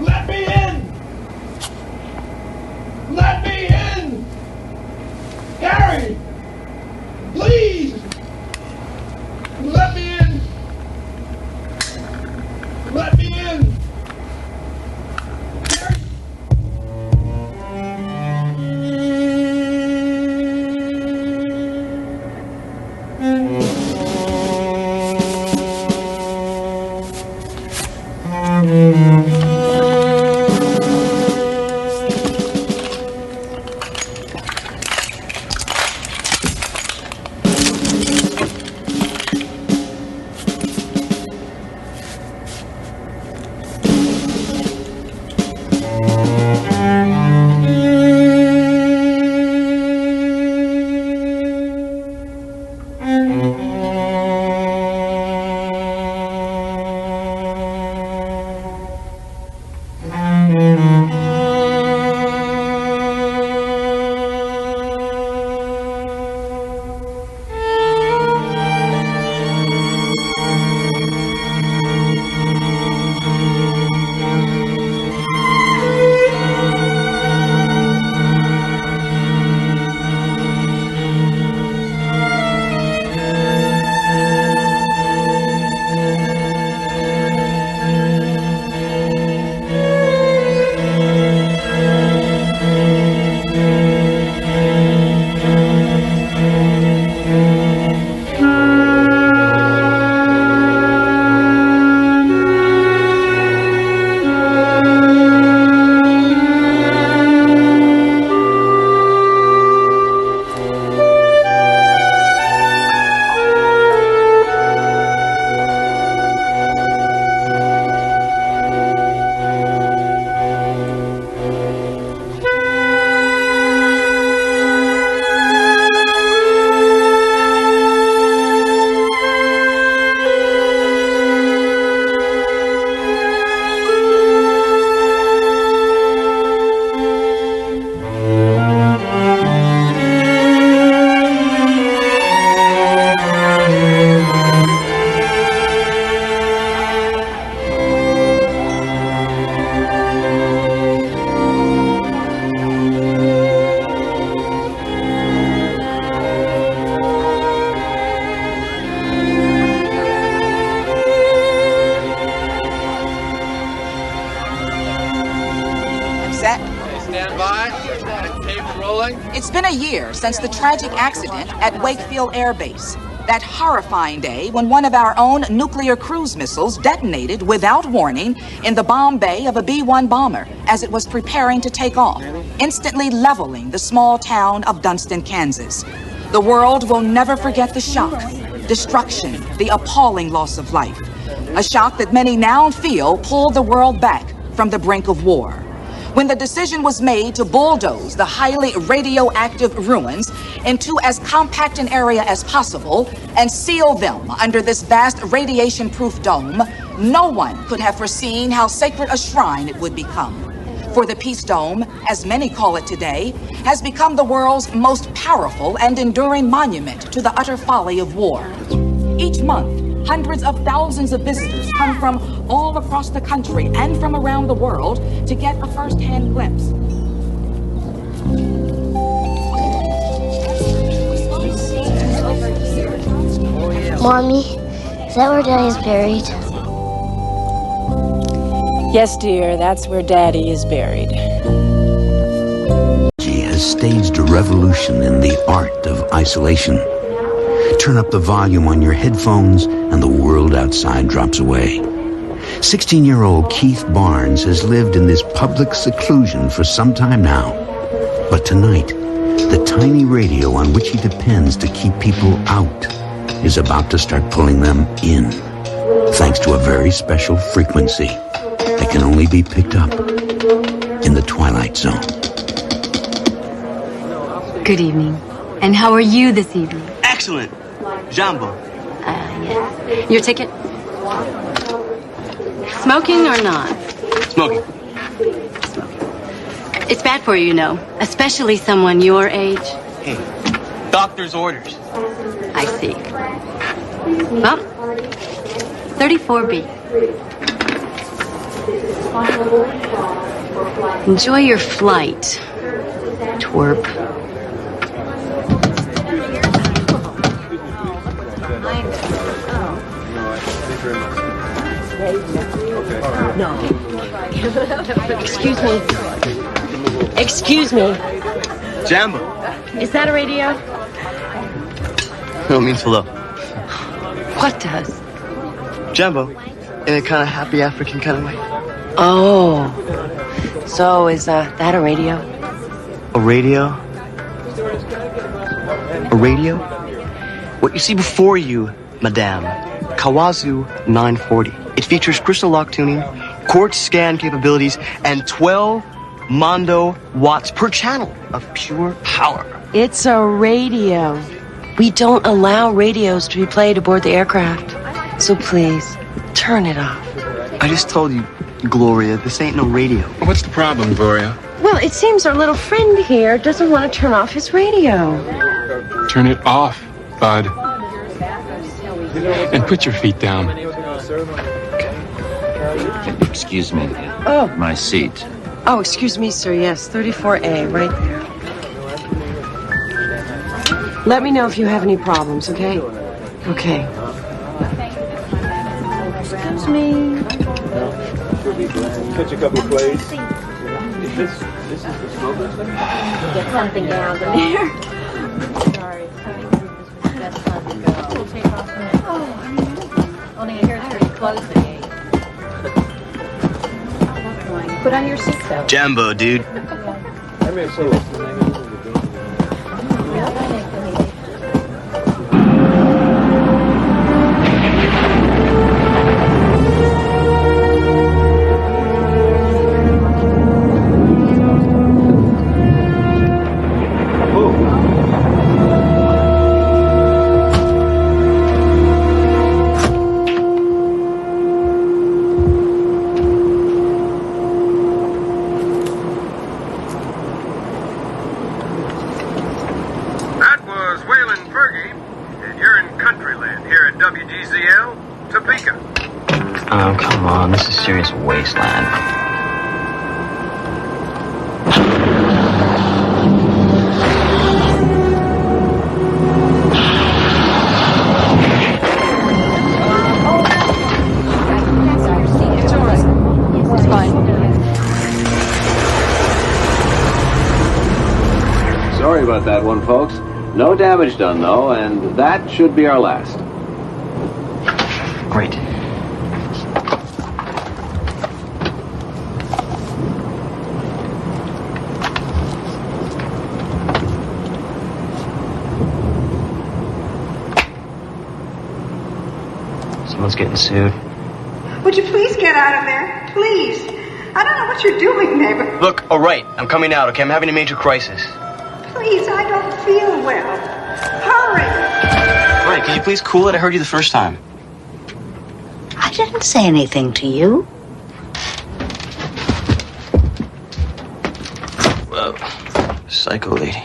Speaker 18: Let me in! Let me in! Harry! Please! Let me in! Let me in!
Speaker 10: Set.
Speaker 19: Okay, stand by. Tape's rolling.
Speaker 10: It's been a year since the tragic accident at Wakefield Air Base. That horrifying day when one of our own nuclear cruise missiles detonated without warning in the bomb bay of a B-1 bomber as it was preparing to take off, instantly leveling the small town of Dunston, Kansas. The world will never forget the shock, destruction, the appalling loss of life. A shock that many now feel pulled the world back from the brink of war. When the decision was made to bulldoze the highly radioactive ruins into as compact an area as possible and seal them under this vast radiation-proof dome, no one could have foreseen how sacred a shrine it would become. For the Peace Dome, as many call it today, has become the world's most powerful and enduring monument to the utter folly of war. Each month, hundreds of thousands of visitors come from all across the country and from around the world to get a first-hand glimpse.
Speaker 22: Mommy, is that where Daddy is buried?
Speaker 15: Yes, dear, that's where Daddy is buried.
Speaker 20: She has staged a revolution in the art of isolation. Turn up the volume on your headphones and the world outside drops away. 16-year-old Keith Barnes has lived in this public seclusion for some time now. But tonight, the tiny radio on which he depends to keep people out is about to start pulling them in, thanks to a very special frequency that can only be picked up in the Twilight Zone.
Speaker 24: Good evening. And how are you this evening?
Speaker 25: Excellent. Jumbo.
Speaker 24: Yes. Your ticket? Smoking or not?
Speaker 25: Smoking.
Speaker 24: It's bad for you, you know, especially someone your age.
Speaker 25: Hey, doctor's orders.
Speaker 24: I see. Well, 34B. Enjoy your flight, twerp.
Speaker 15: No. Excuse me. Excuse me.
Speaker 25: Jambo.
Speaker 15: Is that a radio?
Speaker 25: No, it means hello.
Speaker 15: What does?
Speaker 25: Jambo. In a kind of happy African kind of way.
Speaker 15: Oh. So is that a radio?
Speaker 25: A radio? A radio? What you see before you, Madame, Kawazu 940. It features crystal lock tuning, quartz scan capabilities, and 12 Mondo watts per channel of pure power.
Speaker 15: It's a radio. We don't allow radios to be played aboard the aircraft. So please, turn it off.
Speaker 25: I just told you, Gloria, this ain't no radio.
Speaker 26: What's the problem, Gloria?
Speaker 15: Well, it seems our little friend here doesn't want to turn off his radio.
Speaker 26: Turn it off, bud. And put your feet down.
Speaker 5: Excuse me.
Speaker 15: Oh.
Speaker 5: My seat.
Speaker 15: Oh, excuse me, sir. Yes, 34A, right there. Let me know if you have any problems, okay? Okay. Excuse me.
Speaker 21: Catch a couple of plays.
Speaker 22: This is the smoker? Get something down there. Sorry. That's not the go. We'll take off the next. Only here it's pretty close to me. Put on your seatbelt.
Speaker 25: Jambo, dude.
Speaker 18: That
Speaker 3: worry about that one, folks. No damage done, though, and that should be our last.
Speaker 25: Great. Someone's getting sued.
Speaker 8: Would you please get out of there? Please. I don't know what you're doing, neighbor.
Speaker 25: Look, all right, I'm coming out, okay? I'm having a major crisis.
Speaker 8: Please, I don't feel well. Hurry.
Speaker 25: All right, can you please cool it? I heard you the first time.
Speaker 9: I didn't say anything to you.
Speaker 25: Psycho lady.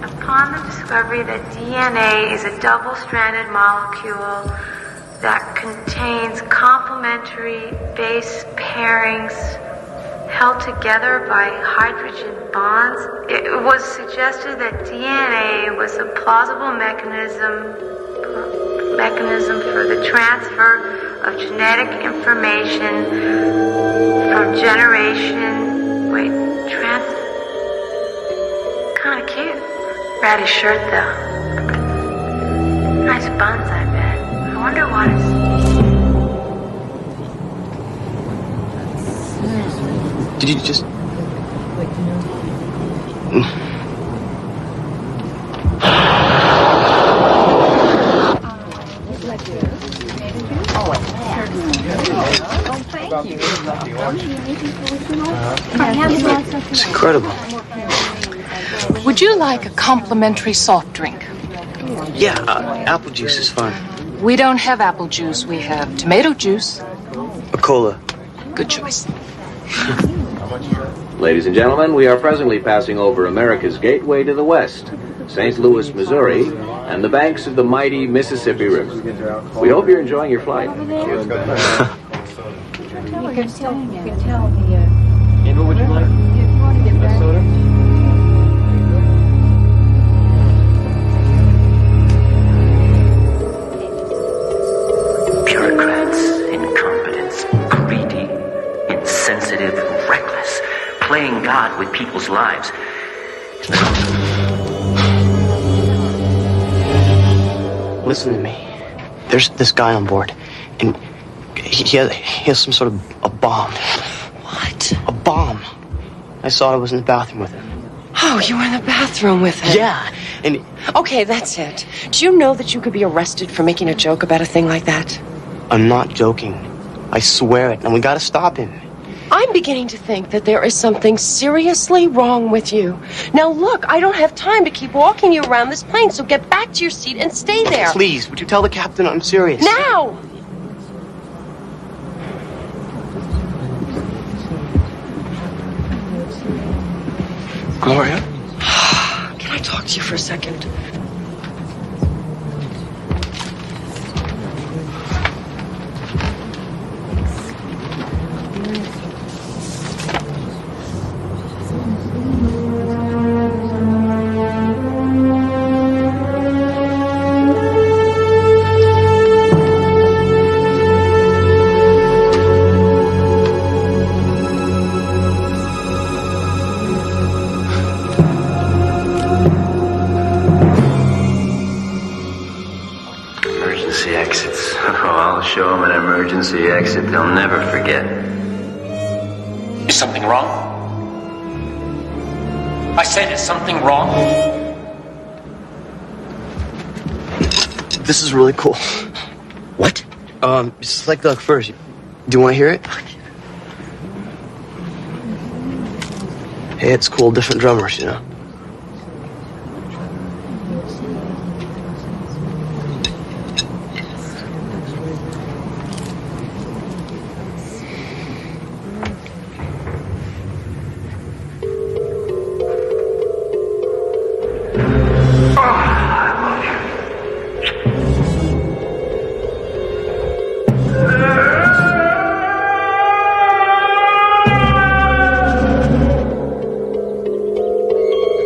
Speaker 12: Upon the discovery that DNA is a double-stranded molecule that contains complementary base pairings held together by hydrogen bonds, it was suggested that DNA was a plausible mechanism for the transfer of genetic information from generation. Kind of cute. Ratty shirt, though. Nice buns, I bet. I wonder what it's...
Speaker 25: Did you just...
Speaker 17: It's incredible. Would you like a complimentary soft drink?
Speaker 25: Yeah, apple juice is fine.
Speaker 17: We don't have apple juice. We have tomato juice.
Speaker 25: A cola.
Speaker 17: Good choice.
Speaker 3: Ladies and gentlemen, we are presently passing over America's gateway to the west, St. Louis, Missouri, and the banks of the mighty Mississippi River. We hope you're enjoying your flight.
Speaker 17: You can tell me.
Speaker 3: Andrew, would you like a soda?
Speaker 23: Bureaucrats, incompetents, greedy, insensitive, reckless, playing God with people's lives.
Speaker 25: Listen to me. There's this guy on board, and he has some sort of a bomb.
Speaker 15: What?
Speaker 25: A bomb. I saw it. I was in the bathroom with him.
Speaker 15: Oh, you were in the bathroom with him?
Speaker 25: Yeah, and...
Speaker 15: Okay, that's it. Do you know that you could be arrested for making a joke about a thing like that?
Speaker 25: I'm not joking. I swear it, and we gotta stop him.
Speaker 15: I'm beginning to think that there is something seriously wrong with you. Now look, I don't have time to keep walking you around this plane, so get back to your seat and stay there.
Speaker 25: Please, would you tell the captain I'm serious?
Speaker 15: Now!
Speaker 13: Gloria?
Speaker 15: Can I talk to you for a second?
Speaker 23: Emergency exit they'll never forget.
Speaker 27: Is something wrong? I said, is something wrong?
Speaker 25: This is really cool.
Speaker 23: What?
Speaker 25: It's like the first. Do you want to hear it? Hey, it's cool. Different drummers, you know.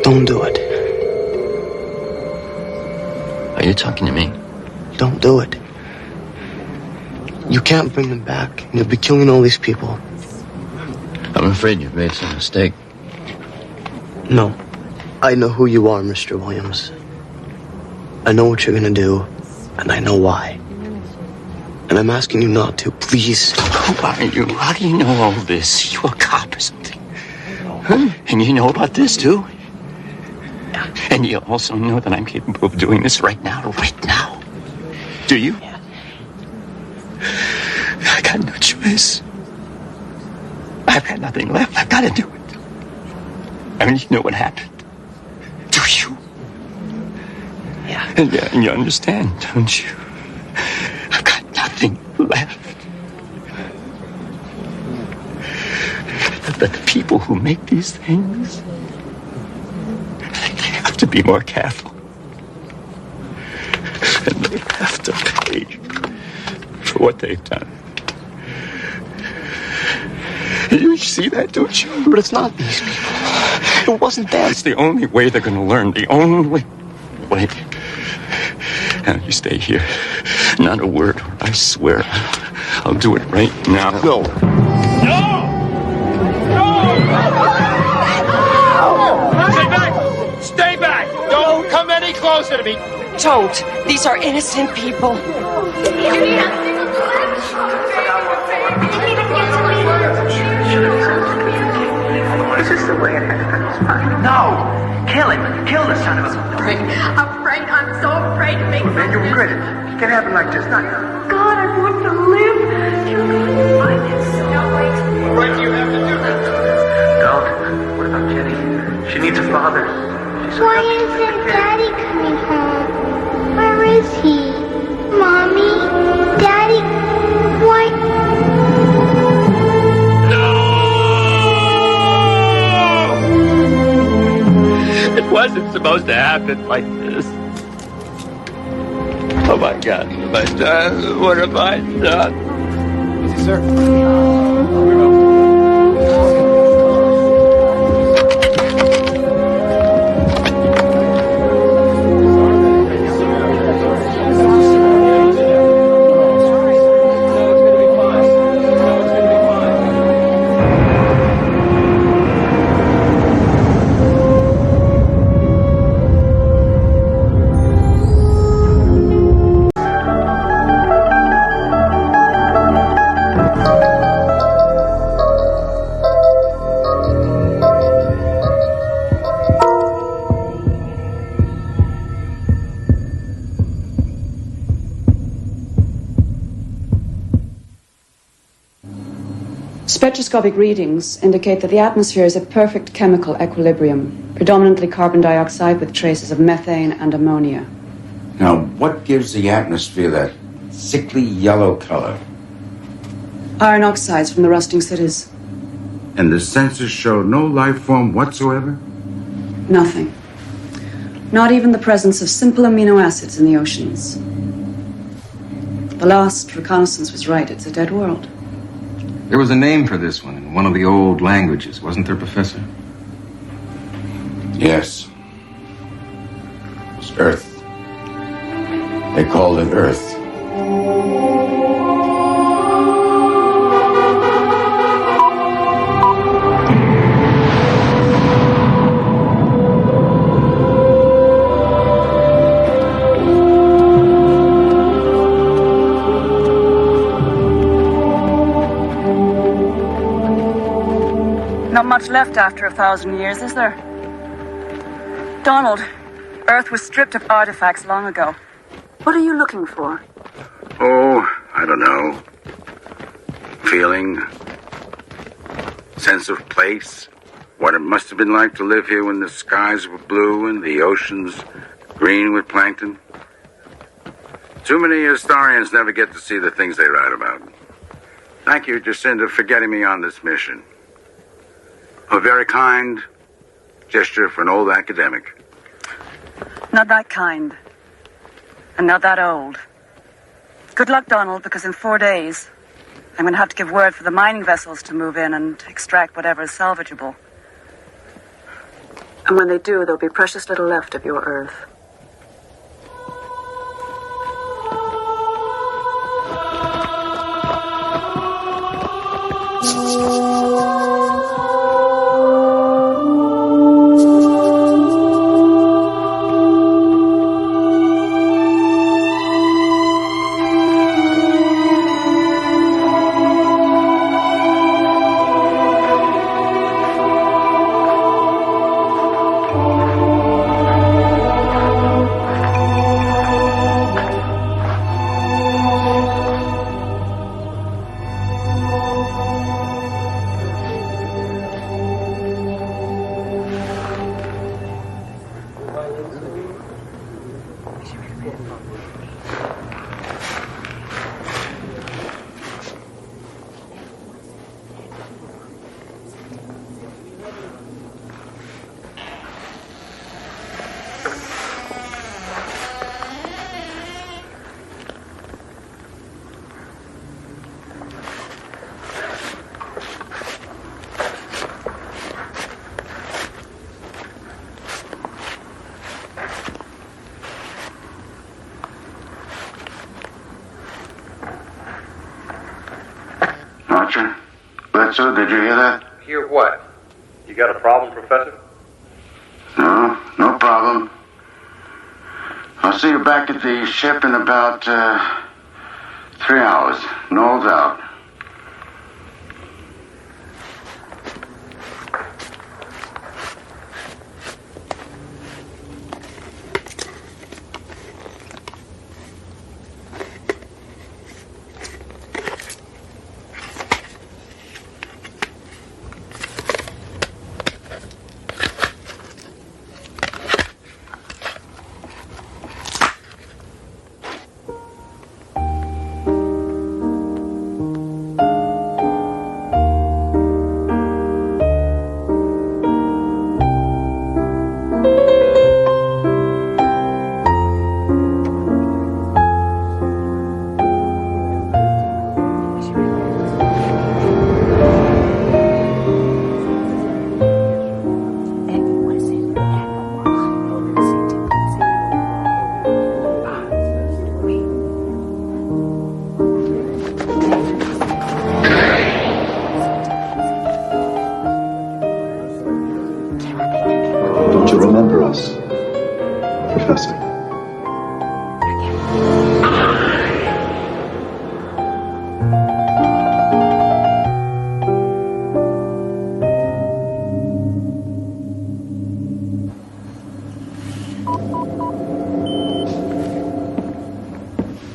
Speaker 25: Don't do it. Are you talking to me? Don't do it. You can't bring them back. You'll be killing all these people.
Speaker 26: I'm afraid you've made some mistake.
Speaker 25: No. I know who you are, Mr. Williams. I know what you're gonna do, and I know why. And I'm asking you not to, please. Who are you? How do you know all this? You a cop or something? Huh? And you know about this, too? Yeah. And you also know that I'm capable of doing this right now. Do you? Yeah. I got no choice. I've got nothing left. I've got to do it. I mean, you know what happened. Do you? Yeah. And you understand, don't you? I've got nothing left. But the people who make these things, they have to be more careful. And they have to pay for what they've done. You see that, don't you? But it's not these people. It wasn't them. It's the only way they're going to learn. The only way. Now, you stay here. Not a word. I swear. I'll do it right now.
Speaker 1: No.
Speaker 18: Stay back! Stay back! Don't come any closer to me!
Speaker 15: Don't. These are innocent people.
Speaker 23: Is this the way it happened? No! Kill him! Kill the son of a...
Speaker 12: Afraid. I'm so afraid to make
Speaker 23: Man, you regret it. It can happen like this, not now.
Speaker 12: God, I want to live.
Speaker 18: What do you have to do?
Speaker 23: Don't. What about Jenny? She needs a father.
Speaker 2: Why isn't Daddy coming home? Where is he? Mommy? Daddy? Why?
Speaker 25: It wasn't supposed to happen like this. Oh my God, what have I done? What have I done?
Speaker 18: Easy, sir.
Speaker 4: Spectroscopic readings indicate that the atmosphere is a perfect chemical equilibrium, predominantly carbon dioxide with traces of methane and ammonia.
Speaker 6: Now, what gives the atmosphere that sickly yellow color?
Speaker 4: Iron oxides from the rusting cities.
Speaker 6: And the sensors show no life form whatsoever?
Speaker 4: Nothing. Not even the presence of simple amino acids in the oceans. The last reconnaissance was right. It's a dead world.
Speaker 6: There was a name for this one in one of the old languages, wasn't there, Professor? Yes. It's Earth. They called it Earth.
Speaker 4: Not much left after 1,000 years, is there? Donald, Earth was stripped of artifacts long ago. What are you looking for?
Speaker 6: Oh, I don't know. Feeling. Sense of place. What it must have been like to live here when the skies were blue and the oceans green with plankton. Too many historians never get to see the things they write about. Thank you, Jacinda, for getting me on this mission. A very kind gesture for an old academic.
Speaker 4: Not that kind. And not that old. Good luck, Donald, because in 4 days, I'm going to have to give word for the mining vessels to move in and extract whatever is salvageable. And when they do, there'll be precious little left of your Earth.
Speaker 6: Archer? Bledsoe, did you hear that?
Speaker 1: Hear what? You got a problem, Professor?
Speaker 6: No, no problem. I'll see you back at the ship in about 3 hours. No doubt.
Speaker 7: Don't you remember us, Professor?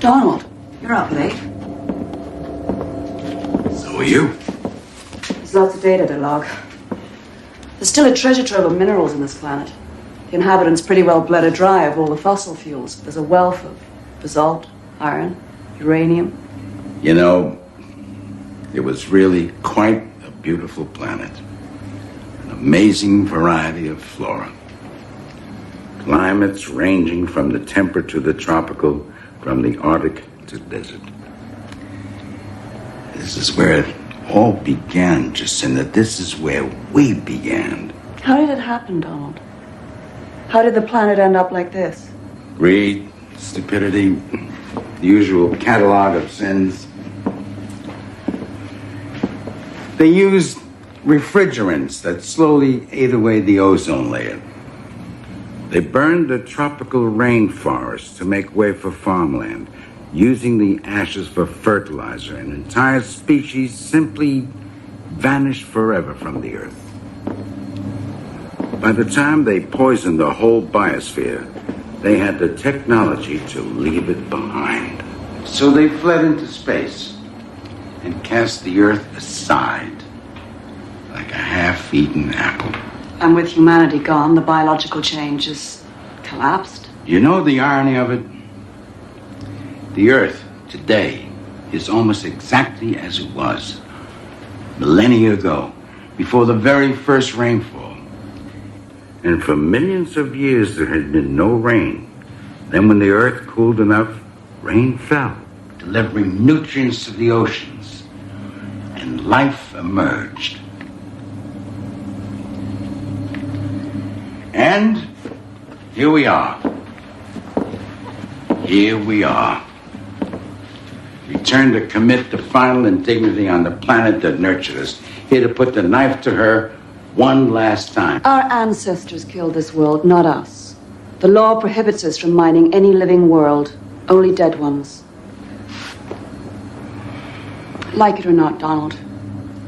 Speaker 4: Donald, you're up late.
Speaker 6: So are you?
Speaker 4: There's lots of data to log. There's still a treasure trove of minerals on this planet. The inhabitants pretty well bled her dry of all the fossil fuels. There's a wealth of basalt, iron, uranium.
Speaker 6: You know, it was really quite a beautiful planet. An amazing variety of flora. Climates ranging from the temperate to the tropical, from the Arctic to desert. This is where it all began, Jacinta. This is where we began.
Speaker 4: How did it happen, Donald? How did the planet end up like this?
Speaker 6: Greed, stupidity, the usual catalog of sins. They used refrigerants that slowly ate away the ozone layer. They burned the tropical rainforests to make way for farmland, using the ashes for fertilizer, and entire species simply vanished forever from the earth. By the time they poisoned the whole biosphere, they had the technology to leave it behind. So they fled into space and cast the earth aside like a half-eaten apple.
Speaker 4: And with humanity gone, the biological change has collapsed.
Speaker 6: You know the irony of it? The earth today is almost exactly as it was millennia ago, before the very first rainfall. And for millions of years there had been no rain. Then when the earth cooled enough, rain fell, delivering nutrients to the oceans, and life emerged. And here we are. Here we are. Returned to commit the final indignity on the planet that nurtured us. Here to put the knife to her one last time.
Speaker 4: Our ancestors killed this world, not us. The law prohibits us from mining any living world, only dead ones. Like it or not, Donald,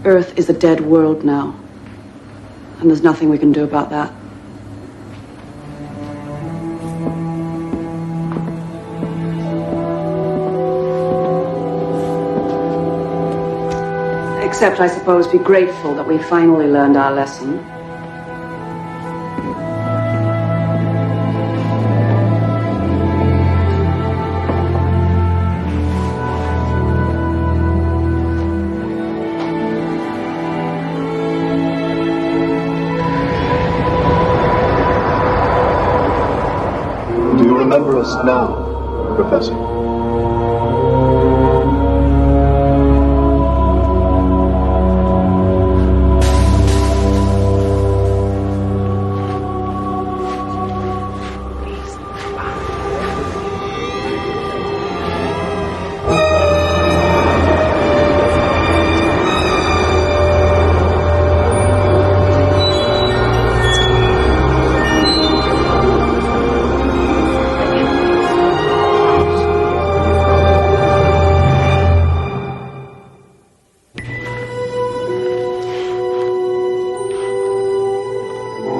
Speaker 4: Earth is a dead world now. And there's nothing we can do about that. Except, I suppose, be grateful that we finally learned our lesson.
Speaker 7: Remember us now, Professor.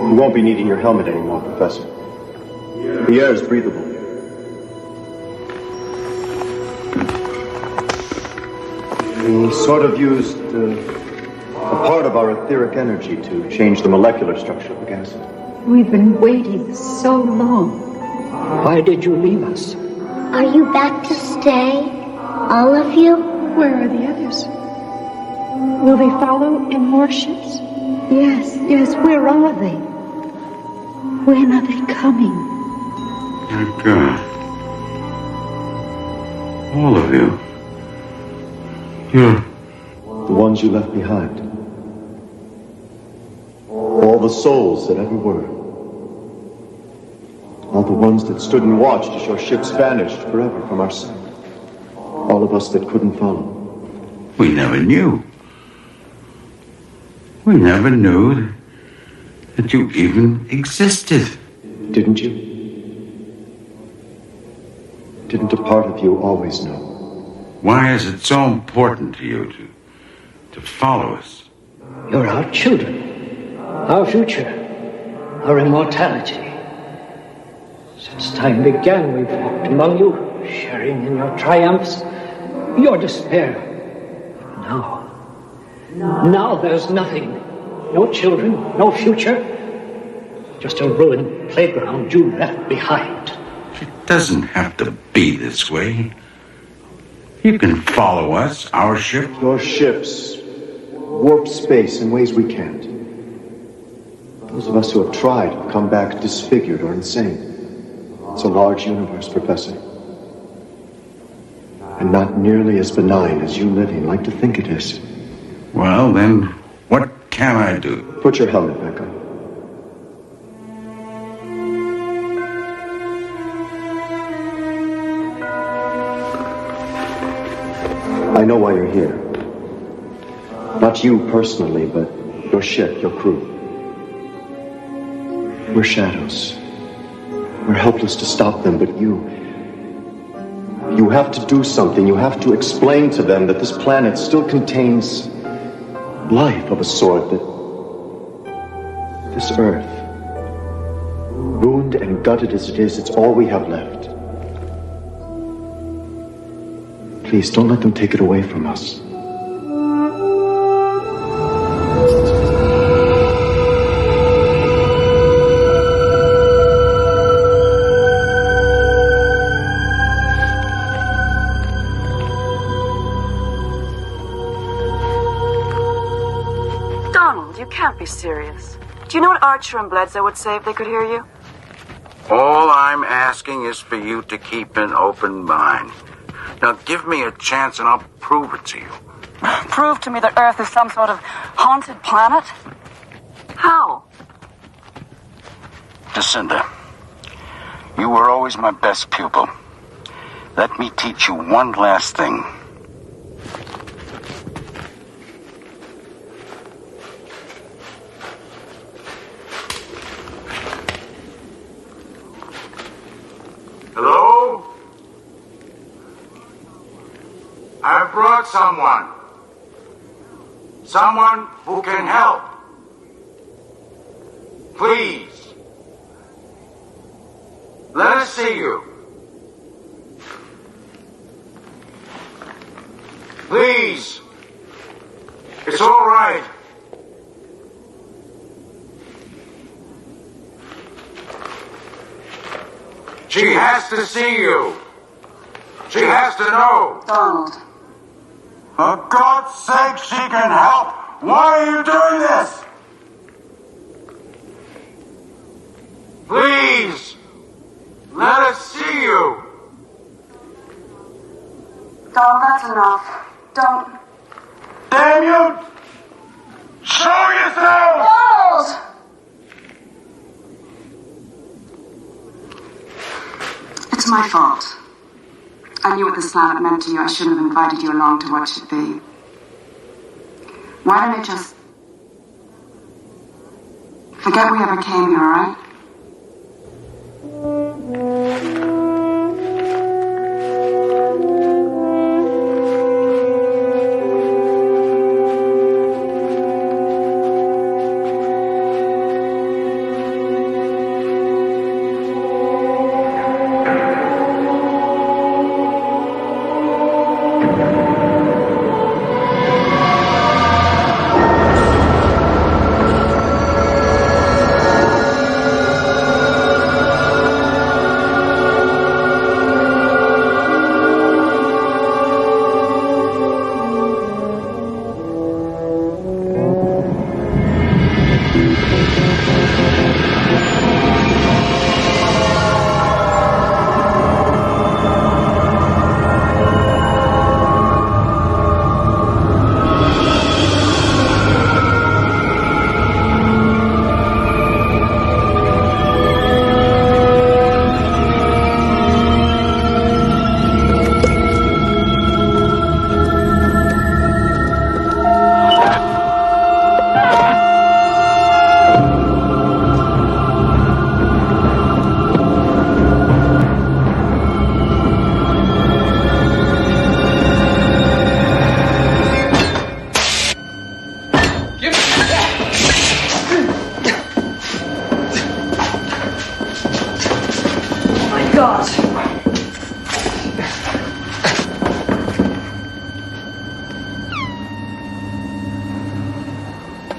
Speaker 7: You won't be needing your helmet anymore, Professor. The air is breathable. We sort of used a part of our etheric energy to change the molecular structure of the gas.
Speaker 10: We've been waiting so long. Why did you leave us?
Speaker 2: Are you back to stay? All of you?
Speaker 10: Where are the others? Will they follow in more ships? Yes, where are they? When are they coming?
Speaker 6: My God. All of you. You're...
Speaker 7: The ones you left behind. All the souls that ever were. All the ones that stood and watched as your ships vanished forever from our sight. All of us that couldn't follow.
Speaker 6: We never knew. We never knew that you even existed.
Speaker 7: Didn't you? Didn't a part of you always know?
Speaker 6: Why is it so important to you to follow us?
Speaker 10: You're our children, our future, our immortality. Since time began, we've walked among you, sharing in your triumphs, your despair. Now there's nothing. No children, no future. Just a ruined playground you left behind.
Speaker 6: It doesn't have to be this way. You can follow us, our ship.
Speaker 7: Your ships warp space in ways we can't. Those of us who have tried have come back disfigured or insane. It's a large universe, Professor. And not nearly as benign as you living like to think it is.
Speaker 6: Well, then, what can I do?
Speaker 7: Put your helmet back on. I know why you're here. Not you personally, but your ship, your crew. We're shadows. We're helpless to stop them, but you have to do something. You have to explain to them that this planet still contains life of a sort, that this Earth, ruined and gutted as it is, it's all we have left. Please, don't let them take it away from us.
Speaker 4: Donald, you can't be serious. Do you know what Archer and Bledsoe would say if they could hear you?
Speaker 6: All I'm asking is for you to keep an open mind. Now, give me a chance and I'll prove it to you.
Speaker 4: Prove to me that Earth is some sort of haunted planet? How?
Speaker 6: Jacinda, you were always my best pupil. Let me teach you one last thing. Hello? I've brought someone. Someone who can help. Please. Let us see you. Please. It's all right. She has to see you. She has to know.
Speaker 4: Donald.
Speaker 6: For God's sake, she can help. Why are you doing this? Please, let us see you. you!
Speaker 4: Donald, that's enough. Don't.
Speaker 6: Damn you! Show yourself!
Speaker 4: Donald! It's my fault. I knew what this planet meant to you. I shouldn't have invited you along to watch it be. Why don't I just forget we ever came here, all right?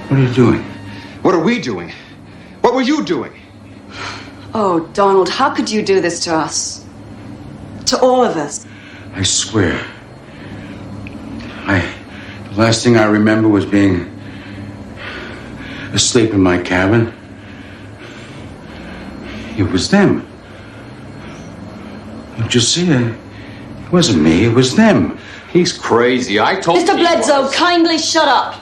Speaker 6: What are you doing?
Speaker 13: What are we doing? What were you doing?
Speaker 4: Oh, Donald, how could you do this to us? To all of us?
Speaker 6: I swear. The last thing I remember was being asleep in my cabin. It was them. Don't you see it? It wasn't me, it was them.
Speaker 13: He's crazy. I told
Speaker 22: Mr. Bledsoe, kindly shut up.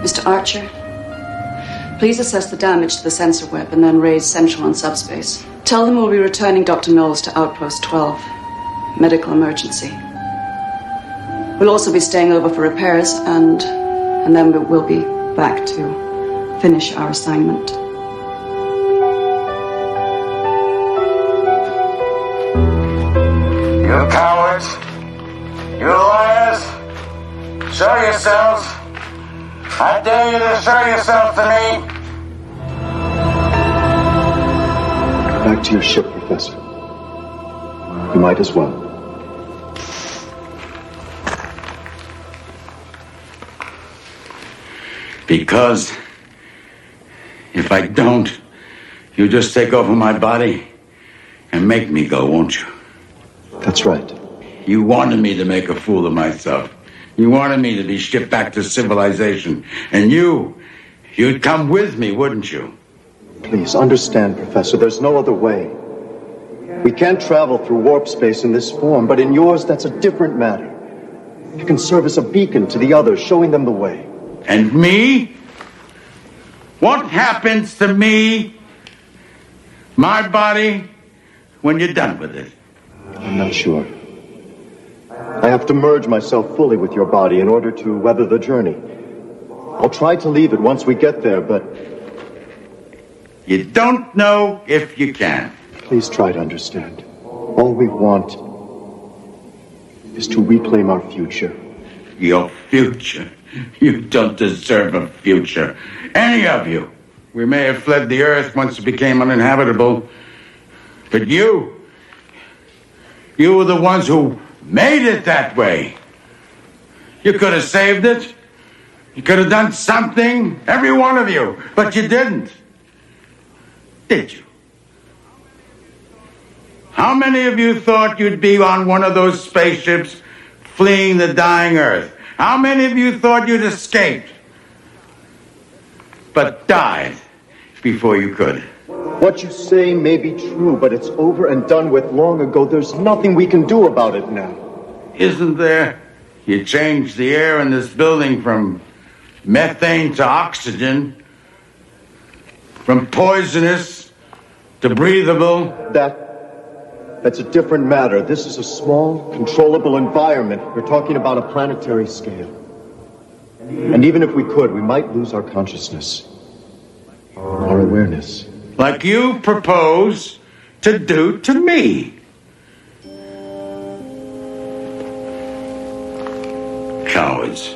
Speaker 4: Mr. Archer, please assess the damage to the sensor web and then raise Central on subspace. Tell them we'll be returning Dr. Knowles to Outpost 12. Medical emergency. We'll also be staying over for repairs and then we'll be back to finish our assignment.
Speaker 6: You cowards! You liars! Show yourselves! I dare you to show yourself to me!
Speaker 7: Back to your ship, Professor. You might as well.
Speaker 6: Because if I don't, you'll just take over my body and make me go, won't you?
Speaker 7: That's right.
Speaker 6: You wanted me to make a fool of myself. You wanted me to be shipped back to civilization. And you'd come with me, wouldn't you?
Speaker 7: Please understand, Professor, there's no other way. We can't travel through warp space in this form, but in yours, that's a different matter. You can serve as a beacon to the others, showing them the way.
Speaker 6: And me? What happens to me, my body, when you're done with it?
Speaker 7: I'm not sure. I have to merge myself fully with your body in order to weather the journey. I'll try to leave it once we get there, but...
Speaker 6: You don't know if you can.
Speaker 7: Please try to understand. All we want is to reclaim our future.
Speaker 6: Your future? You don't deserve a future. Any of you. We may have fled the Earth once it became uninhabitable. But you were the ones who made it that way. You could have saved it. You could have done something, every one of you. But you didn't. Did you? How many of you thought you'd be on one of those spaceships fleeing the dying Earth? How many of you thought you'd escaped? but died before you could.
Speaker 7: What you say may be true, but it's over and done with long ago. There's nothing we can do about it now.
Speaker 6: Isn't there? You changed the air in this building from methane to oxygen, from poisonous to breathable.
Speaker 7: That's a different matter. This is a small, controllable environment. We're talking about a planetary scale. And even if we could, we might lose our consciousness, our awareness.
Speaker 6: Like you propose to do to me. Cowards.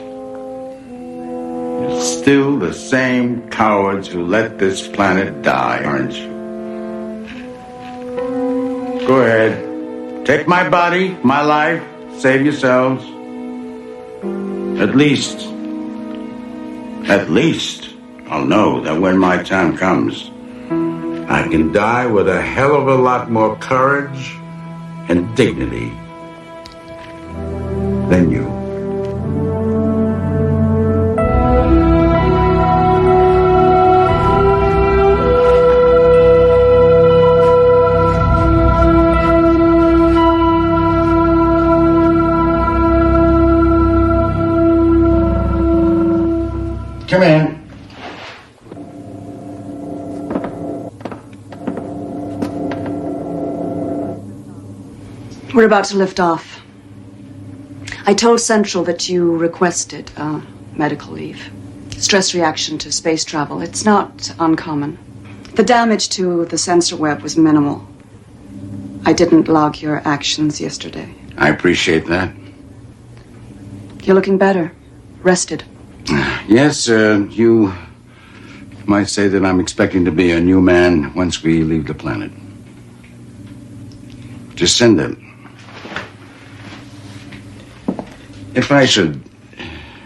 Speaker 6: You're still the same cowards who let this planet die, aren't you? Go ahead. Take my body, my life, save yourselves. At least, I'll know that when my time comes, I can die with a hell of a lot more courage and dignity than you. Come in.
Speaker 4: We're about to lift off. I told Central that you requested medical leave. Stress reaction to space travel. It's not uncommon. The damage to the sensor web was minimal. I didn't log your actions yesterday.
Speaker 6: I appreciate that.
Speaker 4: You're looking better. Rested.
Speaker 6: Yes, you might say that I'm expecting to be a new man once we leave the planet. Jacinda, if I should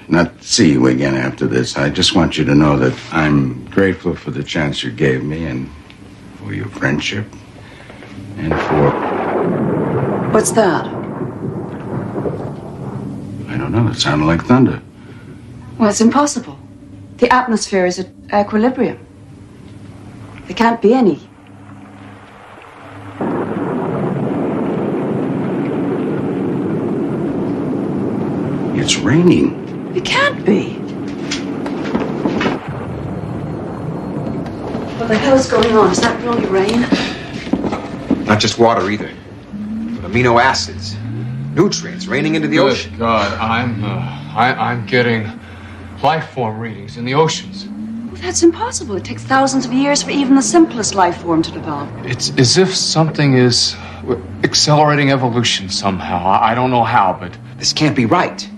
Speaker 6: not see you again after this, I just want you to know that I'm grateful for the chance you gave me and for your friendship and for...
Speaker 4: What's that?
Speaker 6: I don't know, it sounded like thunder.
Speaker 4: Well, it's impossible. The atmosphere is at equilibrium. There can't be any.
Speaker 6: It's raining.
Speaker 4: It can't be. What the hell is going on? Is that really rain?
Speaker 5: Not just water either, but amino acids, nutrients raining into the ocean.
Speaker 18: Good God, I'm getting life form readings in the oceans.
Speaker 4: Well, that's impossible. It takes thousands of years for even the simplest life form to develop.
Speaker 18: It's as if something is accelerating evolution somehow. I don't know how, but...
Speaker 5: This can't be right.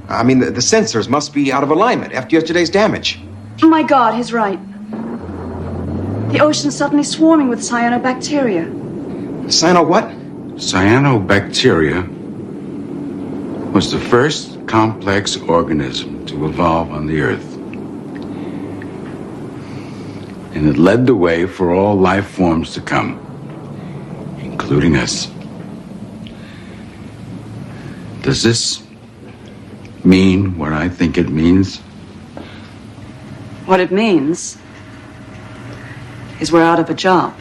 Speaker 5: I mean, the sensors must be out of alignment after yesterday's damage.
Speaker 4: Oh my God, he's right. The ocean's suddenly swarming with cyanobacteria.
Speaker 5: Cyano what?
Speaker 6: Cyanobacteria was the first complex organism to evolve on the Earth. And it led the way for all life forms to come, including us. Does this mean what I think it means?
Speaker 4: What it means is we're out of a job.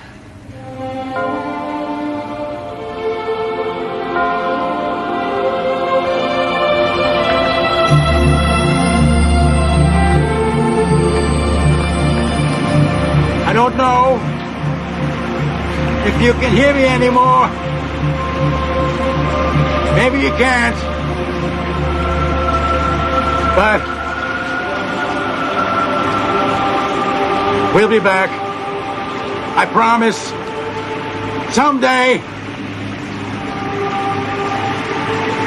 Speaker 6: I don't know if you can hear me anymore. Maybe you can't. But we'll be back. I promise. Someday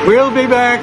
Speaker 6: we'll be back.